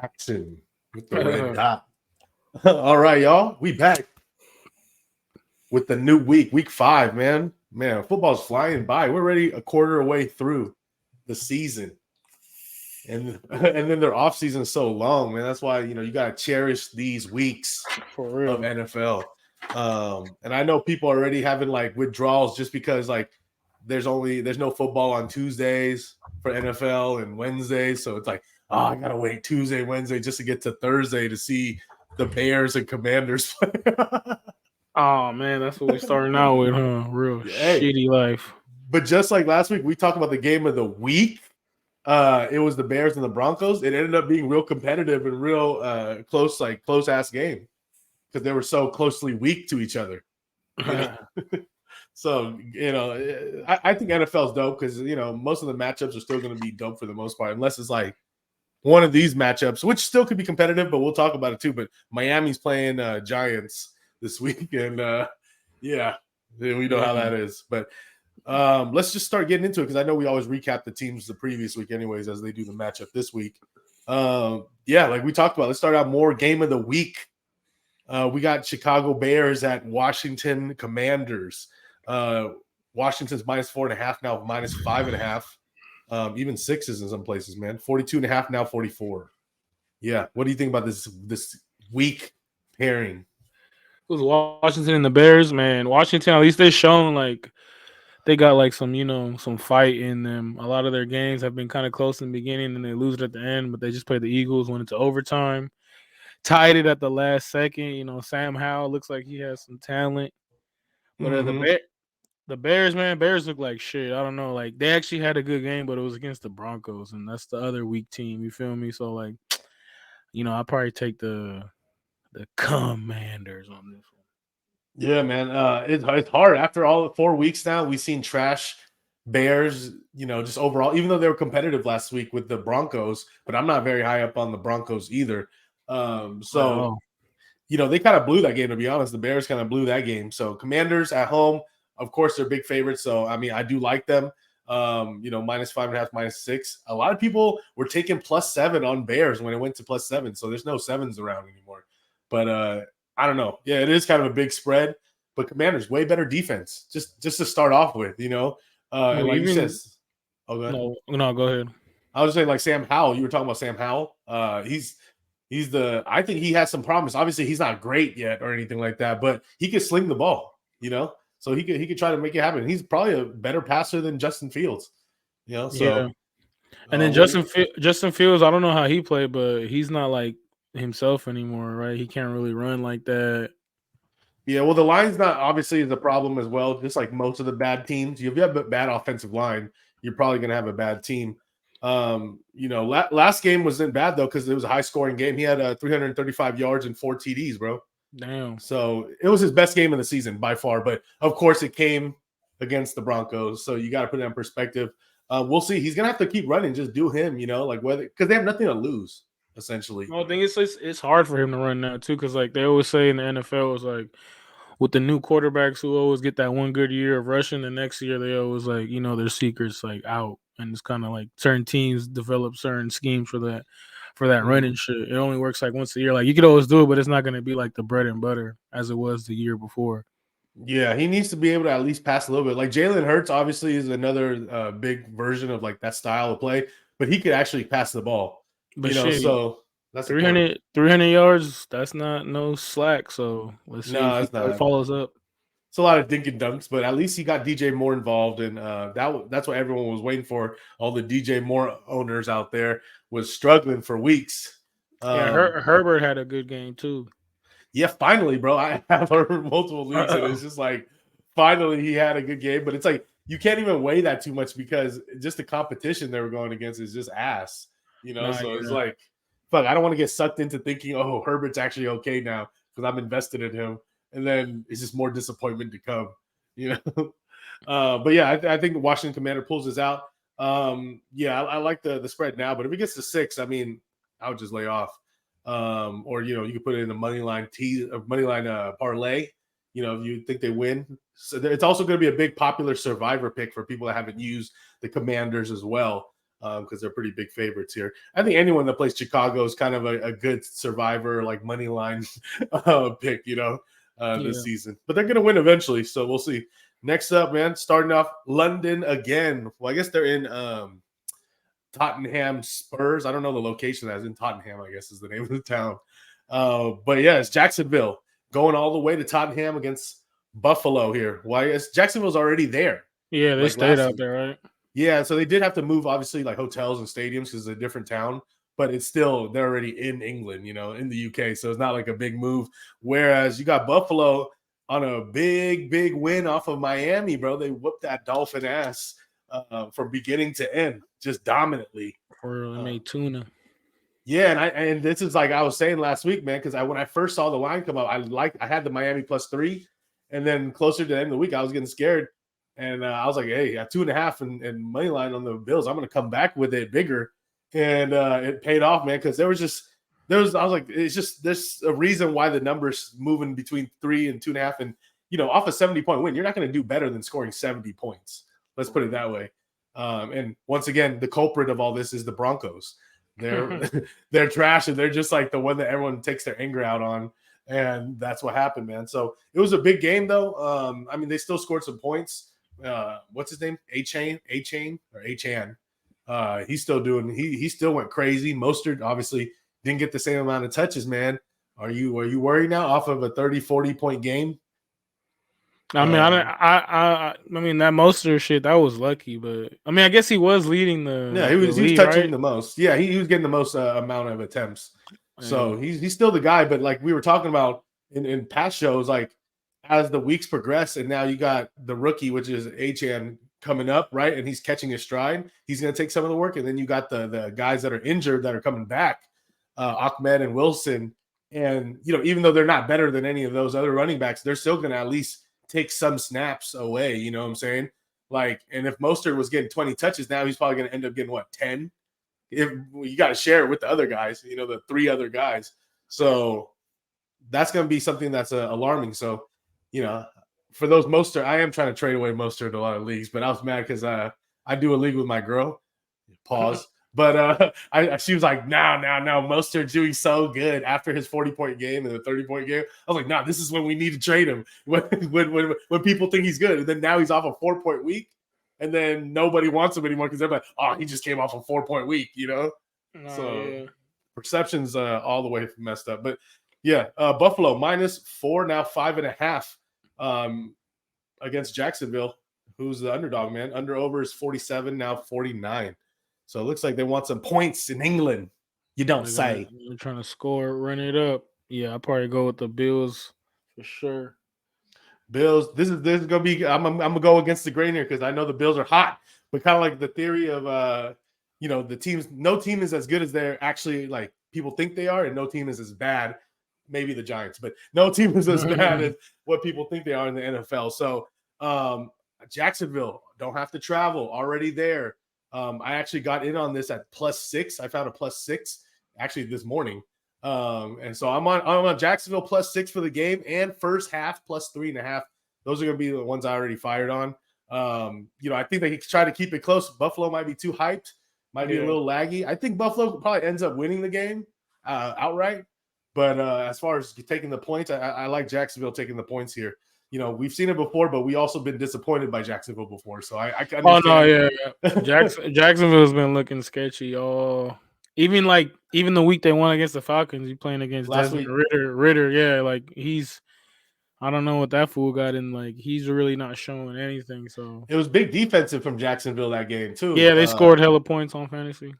Action with the red dot. All right, y'all. We back with the new week 5, man. Man, football's flying by. We're already a quarter away through the season. And then their off season is so long, man. That's why you gotta cherish these weeks For real. of NFL. And I know people are already having like withdrawals just because like there's no football on Tuesdays for NFL and Wednesdays. So it's like, oh, I gotta wait Tuesday, Wednesday just to get to Thursday to see the Bears and Commanders play. Oh man, that's what we starting out with, huh? Real shitty life. But just like last week, we talked about the game of the week. It was the Bears and the Broncos. It ended up being real competitive and real close ass game because they were so closely weak to each other. So I think NFL's dope because most of the matchups are still going to be dope for the most part, unless it's like one of these matchups, which still could be competitive, but we'll talk about it too. But Miami's playing Giants this week, and yeah, we know how that is. But let's just start getting into it because I know we always recap the teams the previous week, anyways, as they do the matchup this week. Yeah, like we talked about, let's start out more game of the week. We got Chicago Bears at Washington Commanders. Washington's -4.5 now, -5.5. Even 6s in some places, man. 42.5 now, 44. Yeah, what do you think about this week pairing? It was Washington and the Bears, man. Washington, at least they've shown like they got like some fight in them. A lot of their games have been kind of close in the beginning and they lose it at the end, but they just played the Eagles, went into overtime, tied it at the last second. Sam Howell looks like he has some talent. But the Bears, man, Bears look like shit. I don't know. Like they actually had a good game, but it was against the Broncos, and that's the other weak team. You feel me? So like, I'll probably take the Commanders on this one. Yeah, man. It's hard. After all 4 weeks now, we've seen trash Bears, just overall, even though they were competitive last week with the Broncos, but I'm not very high up on the Broncos either. They kind of blew that game, to be honest. The Bears kind of blew that game. So Commanders at home, of course, they're big favorites. So, I mean, I do like them. -5.5, -6. A lot of people were taking +7 on Bears when it went to +7. So there's no 7s around anymore. But I don't know. Yeah, it is kind of a big spread. But Commanders, way better defense. Just to start off with, and like you said, go ahead. No, go ahead. I was just saying, like Sam Howell. You were talking about Sam Howell. I think he has some promise. Obviously, he's not great yet or anything like that, but he can sling the ball, so he could try to make it happen. He's probably a better passer than Justin Fields, So, yeah. And then Justin Fields, I don't know how he played, but he's not like himself anymore, right? He can't really run like that. Yeah, well, the line's not obviously the problem as well. Just like most of the bad teams, if you have a bad offensive line, you're probably going to have a bad team. Last game wasn't bad though because it was a high scoring game. He had 335 yards and 4 TDs, bro. Damn. So it was his best game of the season by far. But of course, it came against the Broncos, so you got to put it in perspective. We'll see. He's gonna have to keep running, just do him, like whether because they have nothing to lose essentially. Well, I think it's hard for him to run now too because like they always say in the NFL, it's like with the new quarterbacks who always get that one good year of rushing, the next year they always like their secrets like out. And it's kind of like certain teams develop certain schemes for that running shit. It only works like once a year. Like you could always do it, but it's not going to be like the bread and butter as it was the year before. Yeah, he needs to be able to at least pass a little bit. Like Jalen Hurts obviously is another big version of like that style of play, but he could actually pass the ball. But so that's 300 yards. That's not no slack. So let's see if he follows up. It's a lot of dink and dunks, but at least he got DJ Moore involved, and that's what everyone was waiting for. All the DJ Moore owners out there was struggling for weeks. Herbert had a good game too. Yeah, finally, bro. I have heard multiple leagues, and it's just like finally he had a good game. But it's like you can't even weigh that too much because just the competition they were going against is just ass. It's like, fuck, I don't want to get sucked into thinking, oh, Herbert's actually okay now because I'm invested in him. And then it's just more disappointment to come, But yeah, I think the Washington Commander pulls this out. I like the spread now, but if it gets to 6, I mean, I would just lay off. Or you could put it in the money line parlay. If you think they win, so it's also going to be a big popular survivor pick for people that haven't used the Commanders as well. because they're pretty big favorites here. I think anyone that plays Chicago is kind of a good survivor, like money line pick, this season. But they're going to win eventually, so we'll see. Next up, man, starting off London again. Well, I guess they're in Tottenham Spurs. I don't know the location that's in Tottenham, I guess is the name of the town. But yeah, it's Jacksonville going all the way to Tottenham against Buffalo here. Why? Jacksonville's already there. Yeah, they stayed out there, right? Yeah, so they did have to move, obviously, like hotels and stadiums because it's a different town, but it's still, they're already in England, in the UK, so it's not like a big move. Whereas you got Buffalo on a big, big win off of Miami, bro. They whooped that Dolphin ass from beginning to end, just dominantly. Or they made tuna. Yeah, and this is like I was saying last week, man, because when I first saw the line come up, I had the Miami +3, and then closer to the end of the week, I was getting scared. And I was like, hey, at 2.5 and money line on the Bills, I'm going to come back with it bigger. And it paid off, man, because I was like, there's a reason why the number's moving between 3 and 2.5. And, off a 70-point win, you're not going to do better than scoring 70 points. Let's put it that way. And once again, the culprit of all this is the Broncos. They're trash, and they're just like the one that everyone takes their anger out on. And that's what happened, man. So it was a big game, though. They still scored some points. What's his name? A-Chain or A-Chan. He's still doing. He still went crazy. Mostert obviously didn't get the same amount of touches, man. Are you worried now off of a 30-40 point game? I mean, that Mostert shit, that was lucky, but I guess he was leading the. Yeah, he was lead, touching right? the most. Yeah, he was getting the most amount of attempts. So he's still the guy. But like we were talking about in past shows, like as the weeks progress, and now you got the rookie, which is Achan, coming up, right? And he's catching his stride. He's going to take some of the work. And then you got the guys that are injured that are coming back, Ahmed and Wilson. And, even though they're not better than any of those other running backs, they're still going to at least take some snaps away. You know what I'm saying? Like, and if Mostert was getting 20 touches now, he's probably going to end up getting, 10? If you got to share it with the other guys, the 3 other guys. So that's going to be something that's alarming. So, for those Mostert, I am trying to trade away Mostert in a lot of leagues, but I was mad because I do a league with my girl. Pause. But she was like, no, Mostert's doing so good after his 40-point game and the 30-point game. I was like, no, this is when we need to trade him when people think he's good. And then now he's off a 4-point week, and then nobody wants him anymore because they're like, oh, he just came off a 4-point week, Perception's all the way messed up. But yeah, Buffalo -4, now 5.5 against Jacksonville, who's the underdog, man. Under-over is 47, now 49. So it looks like they want some points in England. You don't say. They're trying to score, run it up. Yeah, I'll probably go with the Bills for sure. Bills. This is gonna be. I'm gonna go against the grain here because I know the Bills are hot, but kind of like the theory of the teams. No team is as good as they're actually like people think they are, and no team is as bad. Maybe the Giants, but no team is as bad as what people think they are in the NFL. So Jacksonville don't have to travel. Already there. I actually got in on this at +6. I found a +6 actually this morning. And so I'm on Jacksonville +6 for the game and first half +3.5. Those are going to be the ones I already fired on. I think they try to keep it close. Buffalo might be too hyped, might be a little laggy. I think Buffalo probably ends up winning the game outright. But as far as taking the points, I like Jacksonville taking the points here. We've seen it before, but we also been disappointed by Jacksonville before. So I understand. Oh no, yeah. Jacksonville's been looking sketchy. Even the week they won against the Falcons, he playing against Desmond Ritter. Yeah, like I don't know what that fool got in. Like he's really not showing anything. So it was big defensive from Jacksonville that game too. Yeah, they scored hella points on fantasy.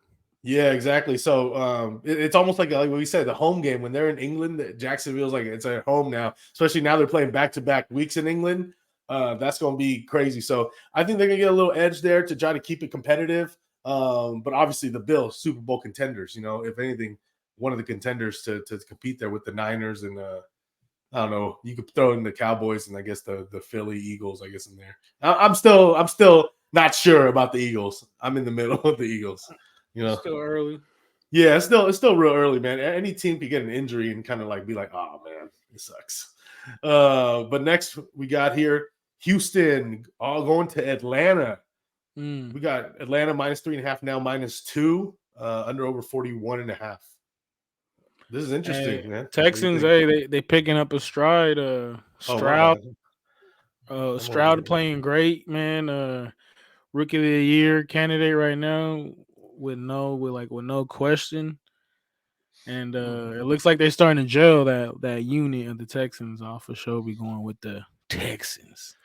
Yeah, exactly. So it's almost like what we said, the home game when they're in England. Jacksonville's like it's at home now, especially now they're playing back-to-back weeks in England. That's going to be crazy. So I think they're going to get a little edge there to try to keep it competitive. But obviously the Bills, Super Bowl contenders. If anything, one of the contenders to compete there with the Niners and I don't know. You could throw in the Cowboys and I guess the Philly Eagles. I guess in there. I'm still not sure about the Eagles. I'm in the middle of the Eagles. Still early. Yeah, it's still real early, man. Any team can get an injury and kind of like be like, oh man, it sucks. But next we got here Houston all going to Atlanta. We got Atlanta -3.5 now -2. Under over 41.5. This is And interesting, man. What do you Texans, think? hey, they picking up a stride. Oh, my bad. I'm over Stroud here. playing great, man. Rookie of the year candidate right now with no question. And it looks like they're starting to gel that unit of the Texans off for sure. Be going with the Texans.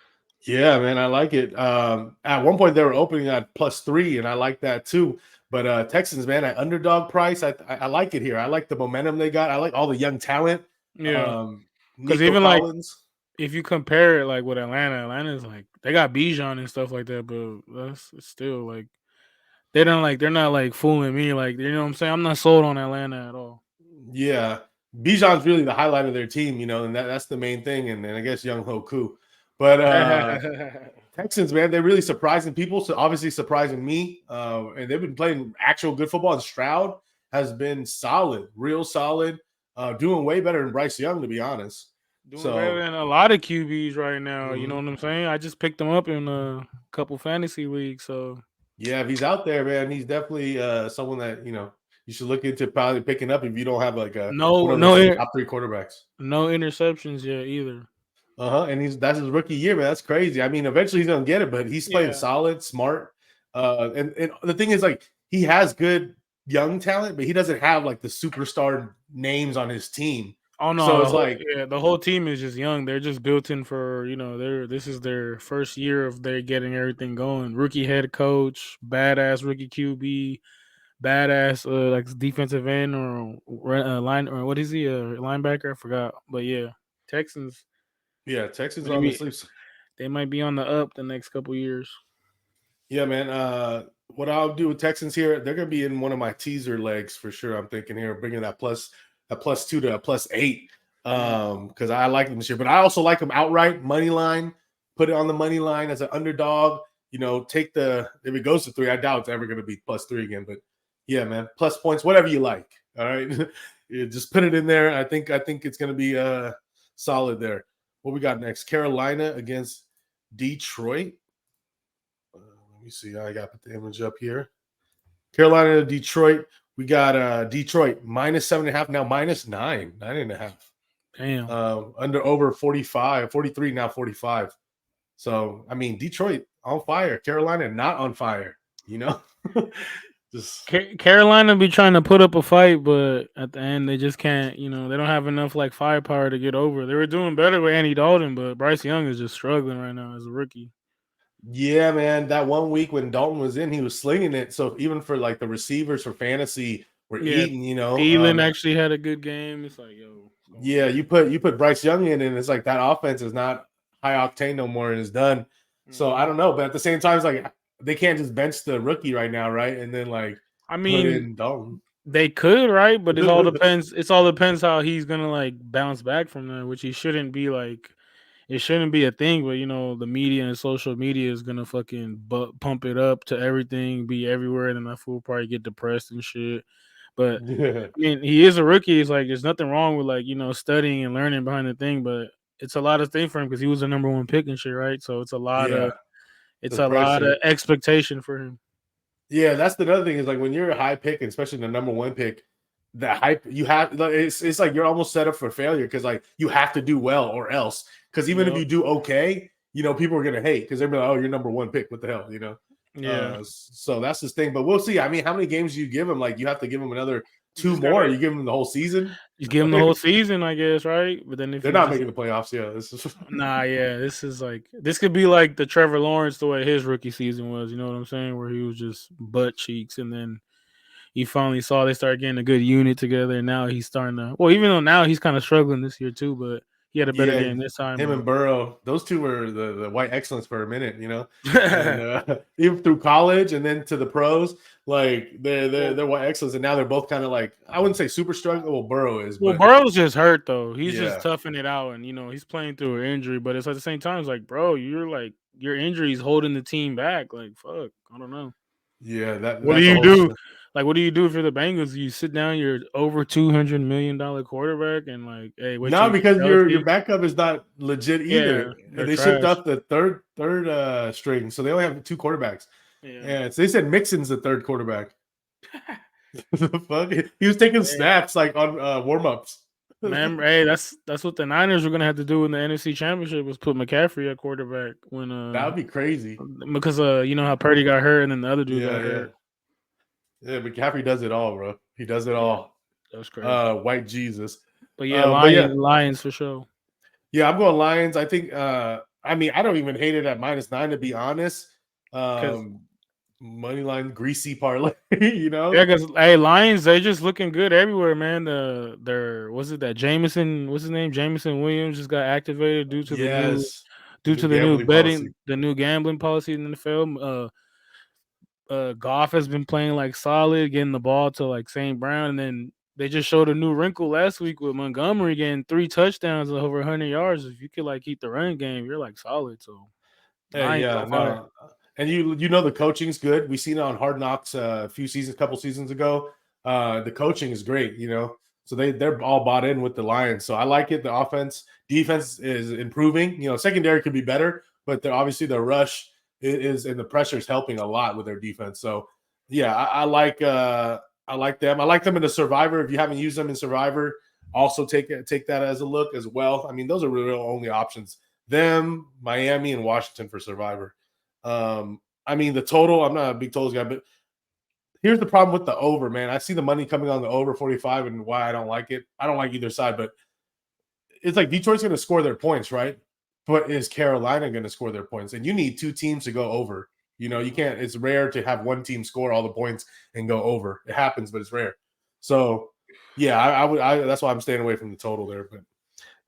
Yeah, man, I like it. At one point they were opening at +3, and I like that too. But Texans, man, at underdog price, I like it here. I like the momentum they got. I like all the young talent. Yeah, because Nico even like Collins. if you compare it like with Atlanta's like they got Bijan and stuff like that, but that's still like they're not like fooling me. Like you know what I'm saying? I'm not sold on Atlanta at all. Yeah, Bijan's really the highlight of their team, and that's the main thing. And I guess Young Hoku. But Texans, man, they're really surprising people. So obviously surprising me. And they've been playing actual good football. And Stroud has been solid, real solid, doing way better than Bryce Young, to be honest. Doing better So than a lot of QBs right now. You know mhm. what I'm saying? I just picked him up in a couple fantasy leagues. So Yeah, if he's out there, man, he's definitely someone that you should look into probably picking up if you don't have like one no of no those inter- top 3 quarterbacks. no interceptions yet either. And that's his rookie year, man. That's crazy. I mean, eventually he's gonna get it, but he's playing Yeah. solid, smart. And the thing is, like, he has good young talent, but he doesn't have like the superstar names on his team. Oh no, So it's like, the whole team is just young. They're just built in for this is their first year of they getting everything going. Rookie head coach, badass rookie QB, badass like defensive end or line or what is he linebacker? I forgot, but yeah, Texans yeah, Texans are on the maybe sleep. they might be on the up the next couple years. Yeah, man. What I'll do with Texans here, they're gonna be in one of my teaser legs for sure. I'm thinking here, bringing that +2 to a +8. Because I like them this year, but I also like them outright money line. Put it on the money line as an underdog. Take if it goes to 3. I doubt it's ever gonna be +3 again. But yeah, man, plus points, whatever you like. All right, just put it in there. I think it's gonna be solid there. What we got next? Carolina against Detroit. Let me see. I got to put the image up here. Carolina, Detroit. We got Detroit -7.5 now -9, 9.5. Damn. Under over 45, 43 now 45. So I mean, Detroit on fire. Carolina not on fire. Just Carolina be trying to put up a fight, but at the end they just can't. They don't have enough like firepower to get over. They were doing better with Andy Dalton, but Bryce Young is just struggling right now as a rookie. yeah, man. That one week when Dalton was in, he was slinging it. So even for like the receivers for fantasy, we're Yeah, eating. Thielen actually had a good game. It's like, yo, what's going Yeah, on? you put Bryce Young in, and it's like that offense is not high octane no more, and it's done. So I don't know, but at the same time, it's like they can't just bench the rookie right now, right? And then like I put mean, in Dalton. they could, right? But it all depends. It's all depends how he's gonna like bounce back from that, which he shouldn't be like. It shouldn't be a thing, but the media and social media is gonna fucking pump it up to everything, be everywhere, and then that fool probably get depressed and shit. But Yeah, I mean, he is a rookie. It's like there's nothing wrong with like studying and learning behind the thing, but it's a lot of thing for him because he was the number one pick and shit, right? So yeah, it's the a lot of pressure. expectation for him. Yeah, that's the other thing is like when you're a high pick, and especially the number one pick, the hype you have, like, it's like you're almost set up for failure because like you have to do well or else. Because even if Yep. you do okay, people are gonna hate because they're like, oh, you're number one pick. What the hell? Yeah. So that's his thing. But we'll see. I mean, how many games do you give him? Like you have to give him another You two just more. gotta You give him the whole season. just give him the whole Like, season, I guess, right? But then if they're he not just making the playoffs. Yeah, this is nah, yeah, this could be like the Trevor Lawrence the way his rookie season was. You know what I'm saying? Where he was just butt cheeks, and then you finally saw they started getting a good unit together, and now he's starting to. Well, even though now he's kind of struggling this year too, but he had a better yeah. game this time. Him But and Burrow, those two were the white excellence for a minute. And even through college and then to the pros, like they're well, they're white excellence, and now they're both kind of like I wouldn't say super struggling. Well, Burrow is, well, but Burrow's just hurt though. He's just yeah, toughing it out, and he's playing through an injury. But it's at the same time, it's like, bro, you're like your injury is holding the team back. Like, fuck, I don't know. yeah. What do That's a you whole. do? Like, what do you do if you're the Bengals? You sit down, you're over $200 million quarterback, and like, hey, wait till No, you get because your healthy. backup is not legit Yeah, either, and they're they shipped trash. up the third string, so they only have two quarterbacks. Yeah, so they said Mixon's the third quarterback. The fuck? He was taking snaps like on warm-ups. Remember, hey, that's what the Niners were gonna have to do in the NFC Championship was put McCaffrey at quarterback when That would be crazy. because you know how Purdy got hurt and then the other dude got Yeah, hurt. yeah. McCaffrey does it all, bro. He does it Yeah, all. that's crazy. White Jesus. But yeah, But Lions for sure. yeah, I'm going Lions. I think. I mean, I don't even hate it at -9 to be honest. Money line greasy parlay, you know. Yeah, because hey, Lions, they just looking good everywhere, man. Their was it that Jameson? What's his name? Jameson Williams just got activated due to Yes, the new gambling policy. betting, the new gambling policy in the NFL. Goff has been playing like solid, getting the ball to like St. Brown, and then they just showed a new wrinkle last week with Montgomery getting 3 touchdowns and over 100 yards. If you could like keep the run game, you're like solid. So Hey, Lions yeah, on fire. no, and you know the coaching's good. We seen it on Hard Knocks a couple seasons ago. The coaching is great, you know. So they're all bought in with the Lions. So I like it. The defense is improving. You know, secondary could be better, but obviously the rush is and the pressure is helping a lot with their defense. So yeah, I like them. I like them in the Survivor. If you haven't used them in Survivor, also take that as a look as well. I mean, those are really the only options. Them, Miami, and Washington for Survivor. I mean, the total, I'm not a big totals guy, but here's the problem with the over, man. I see the money coming on the over 45 and why I don't like it. I don't like either side, but it's like Detroit's going to score their points, right? But is Carolina going to score their points? And you need two teams to go over. You know, you can't, it's rare to have one team score all the points and go over. It happens, but it's rare. So, yeah, that's why I'm staying away from the total there. But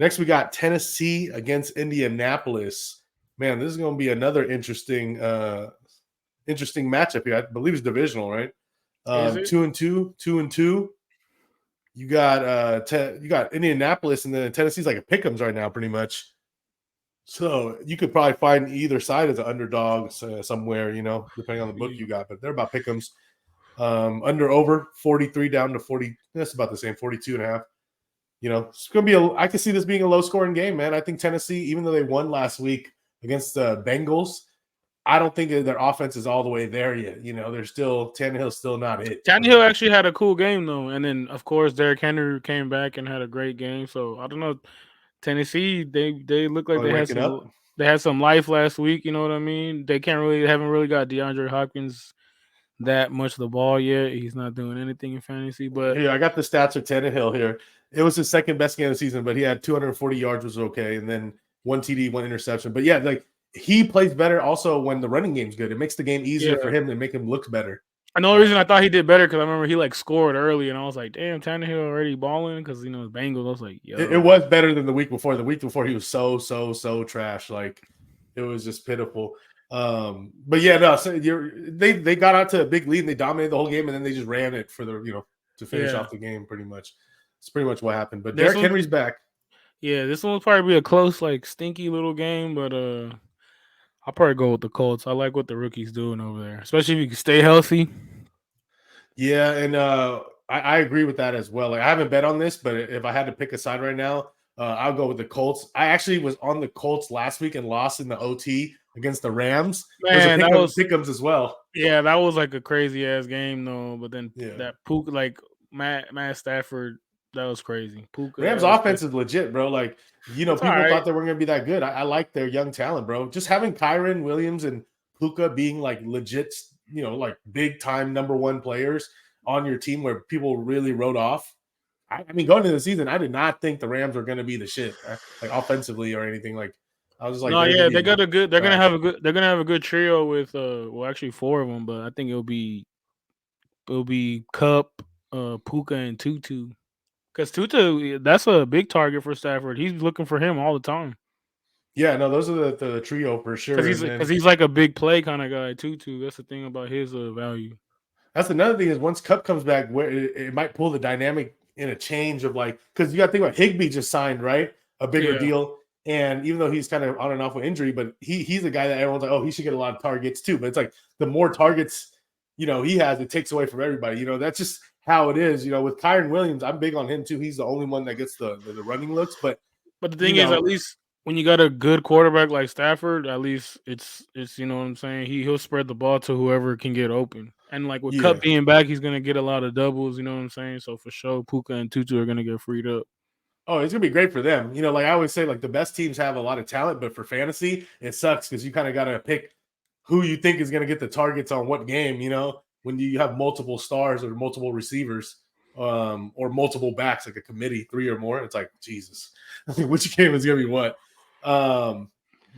next, we got Tennessee against Indianapolis. Man, this is going to be another interesting matchup here. I believe it's divisional, right? 2-2, 2-2. You got Indianapolis, and then Tennessee's like a pick'ems right now, pretty much. So you could probably find either side as an underdog somewhere, you know, depending on the book you got. But they're about pick'ems. Under over 43 down to 40. That's about the same, 42.5. You know, it's going to be I can see this being a low-scoring game, man. I think Tennessee, even though they won last week against the Bengals, I don't think their offense is all the way there yet. You know, Tannehill's still not it. Tannehill actually had a cool game though, and then of course Derrick Henry came back and had a great game. So I don't know, Tennessee they look like they had some life last week. You know what I mean? They haven't really got DeAndre Hopkins that much of the ball yet. He's not doing anything in fantasy. But here, I got the stats of Tannehill here. It was his second best game of the season, but he had 240 yards, was okay, and then 1 TD, 1 interception. But yeah, like he plays better also when the running game's good. It makes the game easier for him to make him look better. And the only reason I thought he did better because I remember he like scored early, and I was like, "Damn, Tannehill already balling." Because you know the Bengals, I was like, "Yo." It was better than the week before. The week before he was so trash. Like it was just pitiful. But yeah, no. So they got out to a big lead and they dominated the whole game, and then they just ran it for to finish off the game. Pretty much, it's pretty much what happened. But Derrick Henry's back. Yeah, this one will probably be a close, like stinky little game, but I'll probably go with the Colts. I like what the rookie's doing over there, especially if you can stay healthy. Yeah, and I agree with that as well. Like I haven't bet on this, but if I had to pick a side right now, I'll go with the Colts. I actually was on the Colts last week and lost in the OT against the Rams. Man, that was pick'ems as well. Yeah, that was like a crazy ass game though. But then that Puka, like Matt Stafford, that was crazy. Puka, Rams offense is legit, bro. Like people thought they weren't gonna be that good. I like their young talent, bro. Just having Kyren Williams and Puka being like legit, like big time number one players on your team where people really wrote off. I mean, going into the season, I did not think the Rams were going to be the shit, like offensively or anything. Like, I was like, no, yeah, they got a good. They're gonna have a good trio with actually 4 of them, but I think it'll be Cup, Puka, and Tutu. Because Tutu, that's a big target for Stafford. He's looking for him all the time. Yeah, no, those are the trio for sure. Because he's like a big play kind of guy. Tutu, that's the thing about his value. That's another thing is once Cup comes back, where it might pull the dynamic in a change of like, because you got to think about Higbee just signed, right? A bigger deal. And even though he's kind of on and off with injury, but he's a guy that everyone's like, oh, he should get a lot of targets too. But it's like the more targets, he has, it takes away from everybody. That's just how it is. With Kyren Williams, I'm big on him too. He's the only one that gets the running looks. But the thing is, at least when you got a good quarterback like Stafford, at least it's you know what I'm saying. He'll spread the ball to whoever can get open. And like with Cup Yeah. being back, he's gonna get a lot of doubles. You know what I'm saying. So for sure, Puka and Tutu are gonna get freed up. Oh, it's gonna be great for them. Like I always say, like the best teams have a lot of talent, but for fantasy, it sucks because you kind of gotta pick who you think is gonna get the targets on what game. When you have multiple stars or multiple receivers, or multiple backs, like a committee, 3 or more. It's like Jesus, which game is gonna be what? But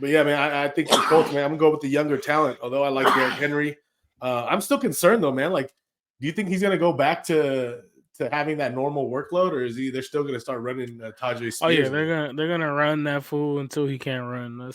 yeah, man, I think the Colts, man, I'm gonna go with the younger talent. Although I like Derrick Henry, I'm still concerned though, man. Like, do you think he's gonna go back to having that normal workload, or they're still going to start running Tajay Spears? Oh yeah, they're gonna run that fool until he can't run.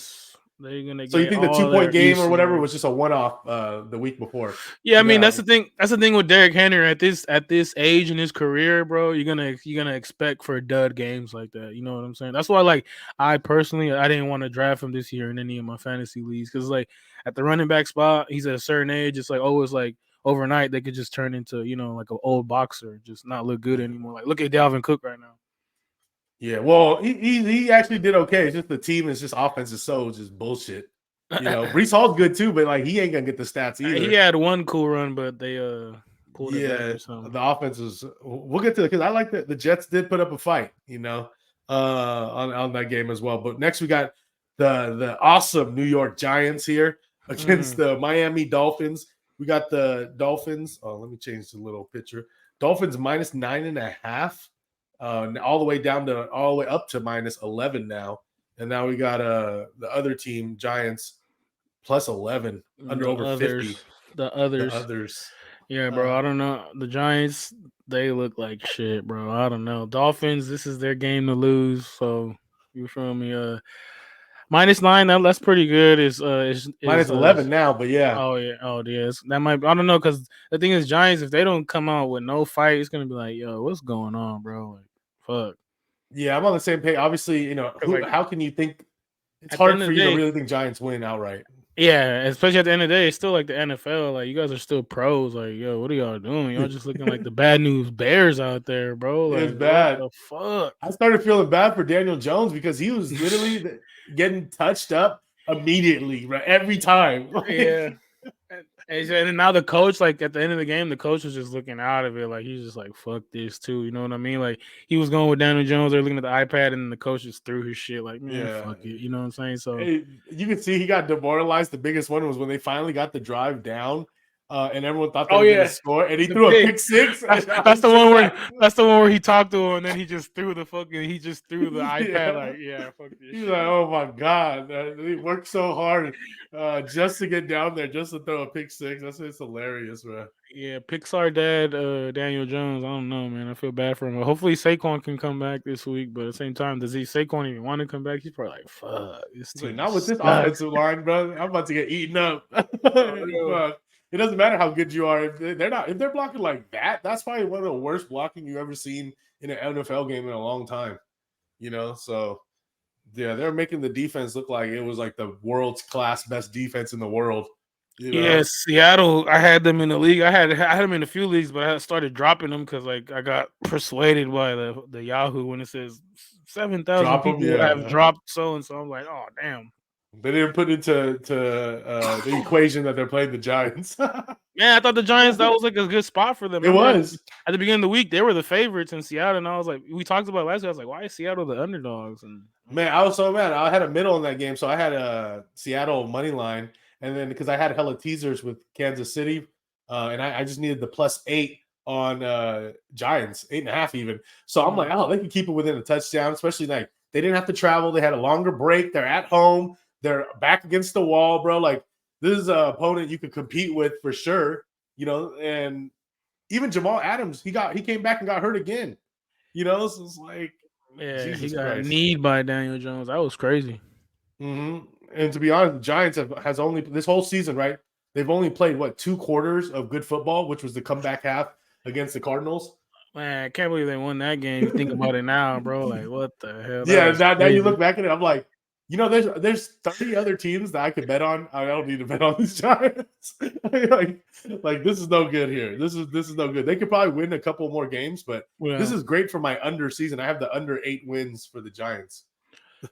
They're gonna So you get think the all 2-point their game or whatever ECR. was just a one-off the week before? Yeah, I mean that's the thing. That's the thing with Derrick Henry at this age in his career, bro. You're gonna expect for dud games like that. You know what I'm saying? That's why, like, I personally I didn't want to draft him this year in any of my fantasy leagues because like at the running back spot, he's at a certain age. It's like always like overnight they could just turn into like an old boxer, just not look good anymore. Like look at Dalvin Cook right now. Yeah, well, he actually did okay. It's just the team is just offense is so just bullshit. Brees Hall's good too, but like he ain't gonna get the stats either. He had one cool run, but they pulled it back Yeah, or something. the offense was. We'll get to it because I like that the Jets did put up a fight. On that game as well. But next we got the awesome New York Giants here against the Miami Dolphins. We got the Dolphins. Oh, let me change the little picture. Dolphins -9.5. All the way up to -11 now. And now we got the other team, Giants, +11, under over 50. The The others. others. Yeah, bro. I don't know. The Giants, they look like shit, bro. I don't know. Dolphins, this is their game to lose. So you feel me? -9. That's pretty good. Is -11 now, but yeah. Oh yeah. Oh yeah. That might. I don't know because the thing is, Giants, if they don't come out with no fight, it's gonna be like, yo, what's going on, bro? Like, fuck. Yeah, I'm on the same page. Obviously, how can you think it's hard for you to really think Giants win outright? Yeah, especially at the end of the day, it's still like the NFL. Like you guys are still pros. Like, yo, what are y'all doing? Y'all just looking like the bad news bears out there, bro. Like, it's bad. What the fuck? I started feeling bad for Daniel Jones because he was literally getting touched up immediately, right? Every time. Yeah. And now the coach, like at the end of the game, the coach was just looking out of it. Like he's just like, fuck this too. You know what I mean? Like he was going with Daniel Jones. They're looking at the iPad, and the coach just threw his shit. Like, man, fuck it. You know what I'm saying? So you can see he got demoralized. The biggest one was when they finally got the drive down. And everyone thought they were going to score, and he threw a pick six. That's the one where he talked to him, and then he just threw the iPad. Like, yeah, fuck this. He's like, oh my god, he worked so hard just to get down there, just to throw a pick six. It's hilarious, man. Yeah, Pixar dad, Daniel Jones. I don't know, man. I feel bad for him. Hopefully, Saquon can come back this week. But at the same time, does Saquon even want to come back? He's probably like, fuck. Not with this offensive line, bro. I'm about to get eaten up. Fuck. It doesn't matter how good you are if they're blocking like that. That's probably one of the worst blocking you've ever seen in an NFL game in a long time. So yeah, they're making the defense look like it was like the world's class best defense in the world. Yeah, Seattle. I had them in the league. I had them in a few leagues, but I started dropping them because like I got persuaded by the Yahoo when it says 7,000 people have dropped so and so. I'm like, oh damn. They didn't put into the equation that they're playing the Giants. Yeah, I thought the Giants, that was like a good spot for them. It was. At the beginning of the week, they were the favorites in Seattle, and I was like, we talked about it last week. I was like, why is Seattle the underdogs? And man, I was so mad. I had a middle in that game, so I had a Seattle money line, and then because I had hella teasers with Kansas City, and I just needed the +8 on Giants, 8.5 even. So I'm like, oh, they can keep it within a touchdown, especially like they didn't have to travel. They had a longer break. They're at home. They're back against the wall, bro. Like this is an opponent you could compete with for sure, and even Jamal Adams, he came back and got hurt again. So it's like, yeah, Jesus he got Christ. Kneed by Daniel Jones. That was crazy. Mm-hmm. And to be honest, the Giants has only this whole season, right? They've only played 2 quarters of good football, which was the comeback half against the Cardinals. Man, I can't believe they won that game. You think about it now, bro. Like, what the hell? Yeah, now you look back at it, I'm like, there's 30 other teams that I could bet on. I don't need to bet on these Giants. like this is no good here. This is no good. They could probably win a couple more games, but this is great for my under season. I have the under 8 wins for the Giants.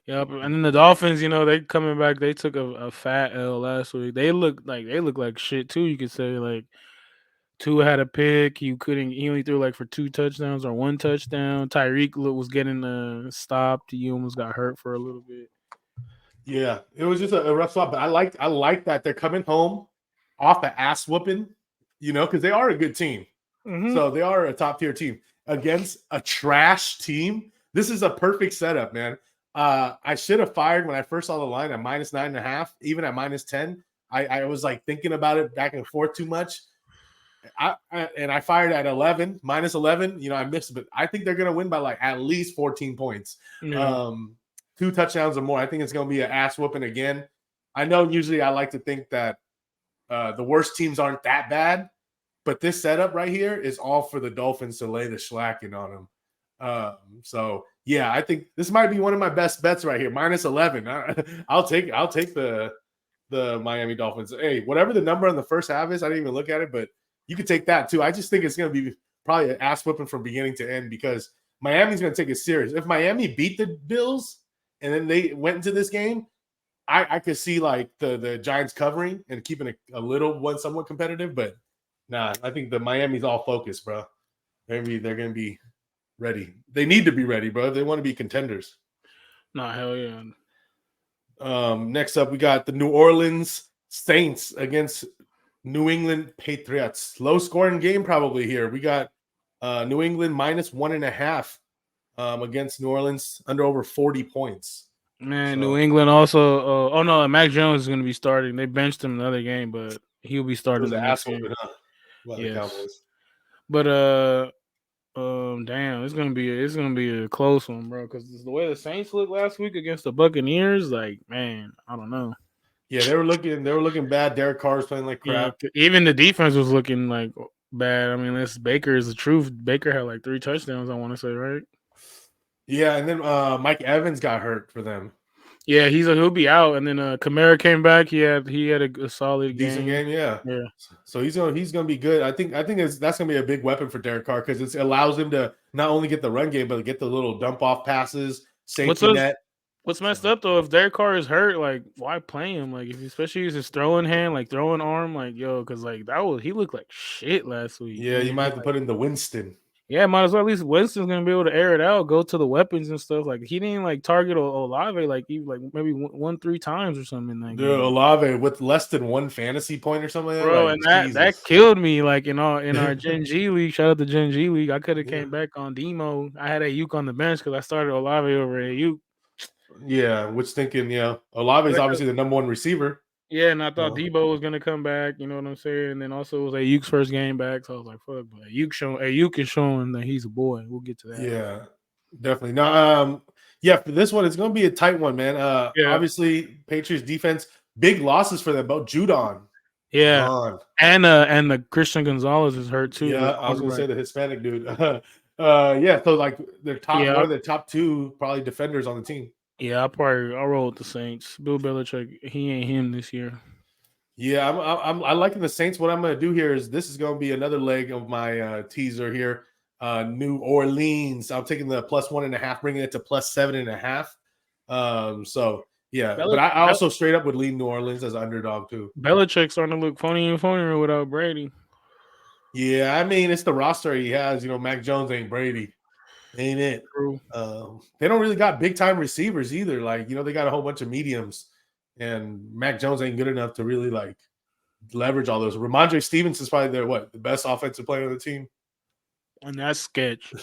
Yep. And then the Dolphins, they coming back. They took a fat L last week. They look like shit too. You could say like Tua had a pick. He only threw like for 2 touchdowns or 1 touchdown. Tyreek was getting stopped. He almost got hurt for a little bit. Yeah, it was just a rough spot, but I like that they're coming home off an ass whooping, because they are a good team. Mm-hmm. So they are a top tier team against a trash team. This is a perfect setup, man. I should have fired when I first saw the line at -9.5, even at -10. I was like thinking about it back and forth too much. I fired at 11, -11. I missed it, but I think they're gonna win by like at least 14 points. Yeah. 2 touchdowns or more. I think it's gonna be an ass whooping again. I know usually I like to think that the worst teams aren't that bad, but this setup right here is all for the Dolphins to lay the slacking on them. So yeah, I think this might be one of my best bets right here. -11. I'll take the Miami Dolphins. Hey, whatever the number on the first half is, I didn't even look at it, but you could take that too. I just think it's going to be probably an ass whipping from beginning to end because Miami's going to take it serious. If Miami beat the Bills and then they went into this game, I could see like the Giants covering and keeping it a little one somewhat competitive, but nah, I think the Miami's all focused, bro. They're going to be ready. They need to be ready, bro. They want to be contenders. Nah, hell yeah. Next up, we got the New Orleans Saints against New England Patriots. Low scoring game probably here. We got New England -1.5 against New Orleans under over 40 points. Man, So, New England also. Oh no, Mac Jones is going to be starting. They benched him another game, but he'll be it starting was the an next asshole, game. huh? By the Yes, Cowboys. but damn, it's gonna be a close one, bro. Because the way the Saints looked last week against the Buccaneers, like man, I don't know. Yeah, they were looking bad. Derek Carr was playing like Yeah, crap. even the defense was looking like bad. I mean, this Baker is the truth. Baker had like 3 touchdowns. I want to say, right? Yeah, and then Mike Evans got hurt for them. Yeah, he'll be out, and then Kamara came back. He had a solid Decent game, yeah. Yeah. So he's gonna be good. I think that's gonna be a big weapon for Derek Carr because it allows him to not only get the run game but get the little dump off passes, What's safety us- net. What's messed So up though? If Derek Carr is hurt, like why play him? Like if especially use his throwing hand, like throwing arm, like yo, because like he looked like shit last week. yeah, And you then, might have to put in the Winston. yeah, might as well at least Winston's gonna be able to air it out, go to the weapons and stuff. Like he didn't like target Olave like maybe 3 times or something in that The game. Olave with less than 1 fantasy point or something like that. Bro, Like and that Jesus. killed me. Like in our Gen G league, shout out to Gen G league. I could have Yeah. came back on Demo. I had Ayuk on the bench because I started Olave over Ayuk. Yeah, which thinking, Olave is obviously the number 1 receiver. Yeah, and I thought Uh, Debo was gonna come back. You know what I'm saying? And then also it was Ayuk's first game back, so I was like, "Fuck!" But Ayuk is showing that he's a boy. We'll get to that. Yeah, definitely. No, yeah, for this one, it's gonna be a tight one, man. Yeah, Obviously, Patriots defense, big losses for them. Both Judon yeah, gone. and the Christian Gonzalez is hurt too. Yeah, The I was gonna say quarterback. the Hispanic dude. Yeah, so like they're one Yeah, of the top 2 probably defenders on the team. yeah. I'll roll with the Saints. Bill Belichick, he ain't him this year. Yeah, I'm liking the Saints. What I'm gonna do here is this is gonna be another leg of my teaser here. New Orleans. I'm taking the +1.5, bringing it to +7.5. So yeah, but I also straight up would lean New Orleans as an underdog too. Belichick's starting to look phony without Brady. Yeah, I mean it's the roster he has. Mac Jones ain't Brady, ain't it? True. They don't really got big time receivers either. Like they got a whole bunch of mediums, and Mac Jones ain't good enough to really like leverage all those. Ramondre Stevens is probably the best offensive player on the team. And that's sketch.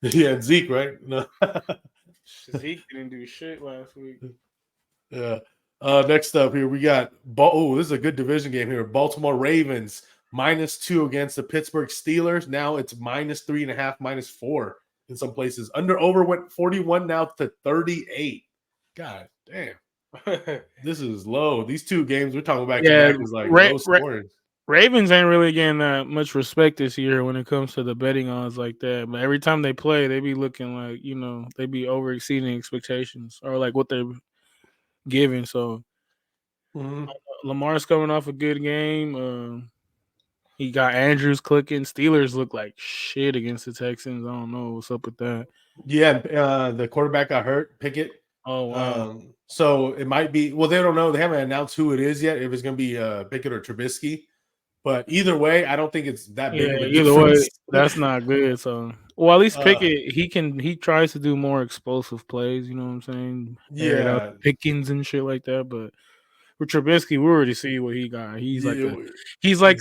Yeah, and Zeke, right? No. Zeke didn't do shit last week. Yeah. Next up here, we got this is a good division game here. Baltimore Ravens -2 against the Pittsburgh Steelers. Now it's -3.5, -4 in some places. Over went 41 now to 38. God damn. This is low. These 2 games we're talking back to back is like low scoring. Ravens ain't really getting that much respect this year when it comes to the betting odds like that. But every time they play, they be looking like, they be over exceeding expectations or like what they're giving. So Lamar's coming off a good game. He got Andrews clicking. Steelers look like shit against the Texans. I don't know what's up with that. Yeah, the quarterback got hurt. Pickett. Oh wow. So it might be. Well, they don't know. They haven't announced who it is yet. If it's going to be Pickett or Trubisky, but either way, I don't think it's that big of Yeah, a either way, difference. that's not good. So, well, at least uh, Pickett, he tries to do more explosive plays. You know what I'm saying? Air it out yeah, to Pickens and shit like that. But with Trubisky, we already see what he got. yeah, He's like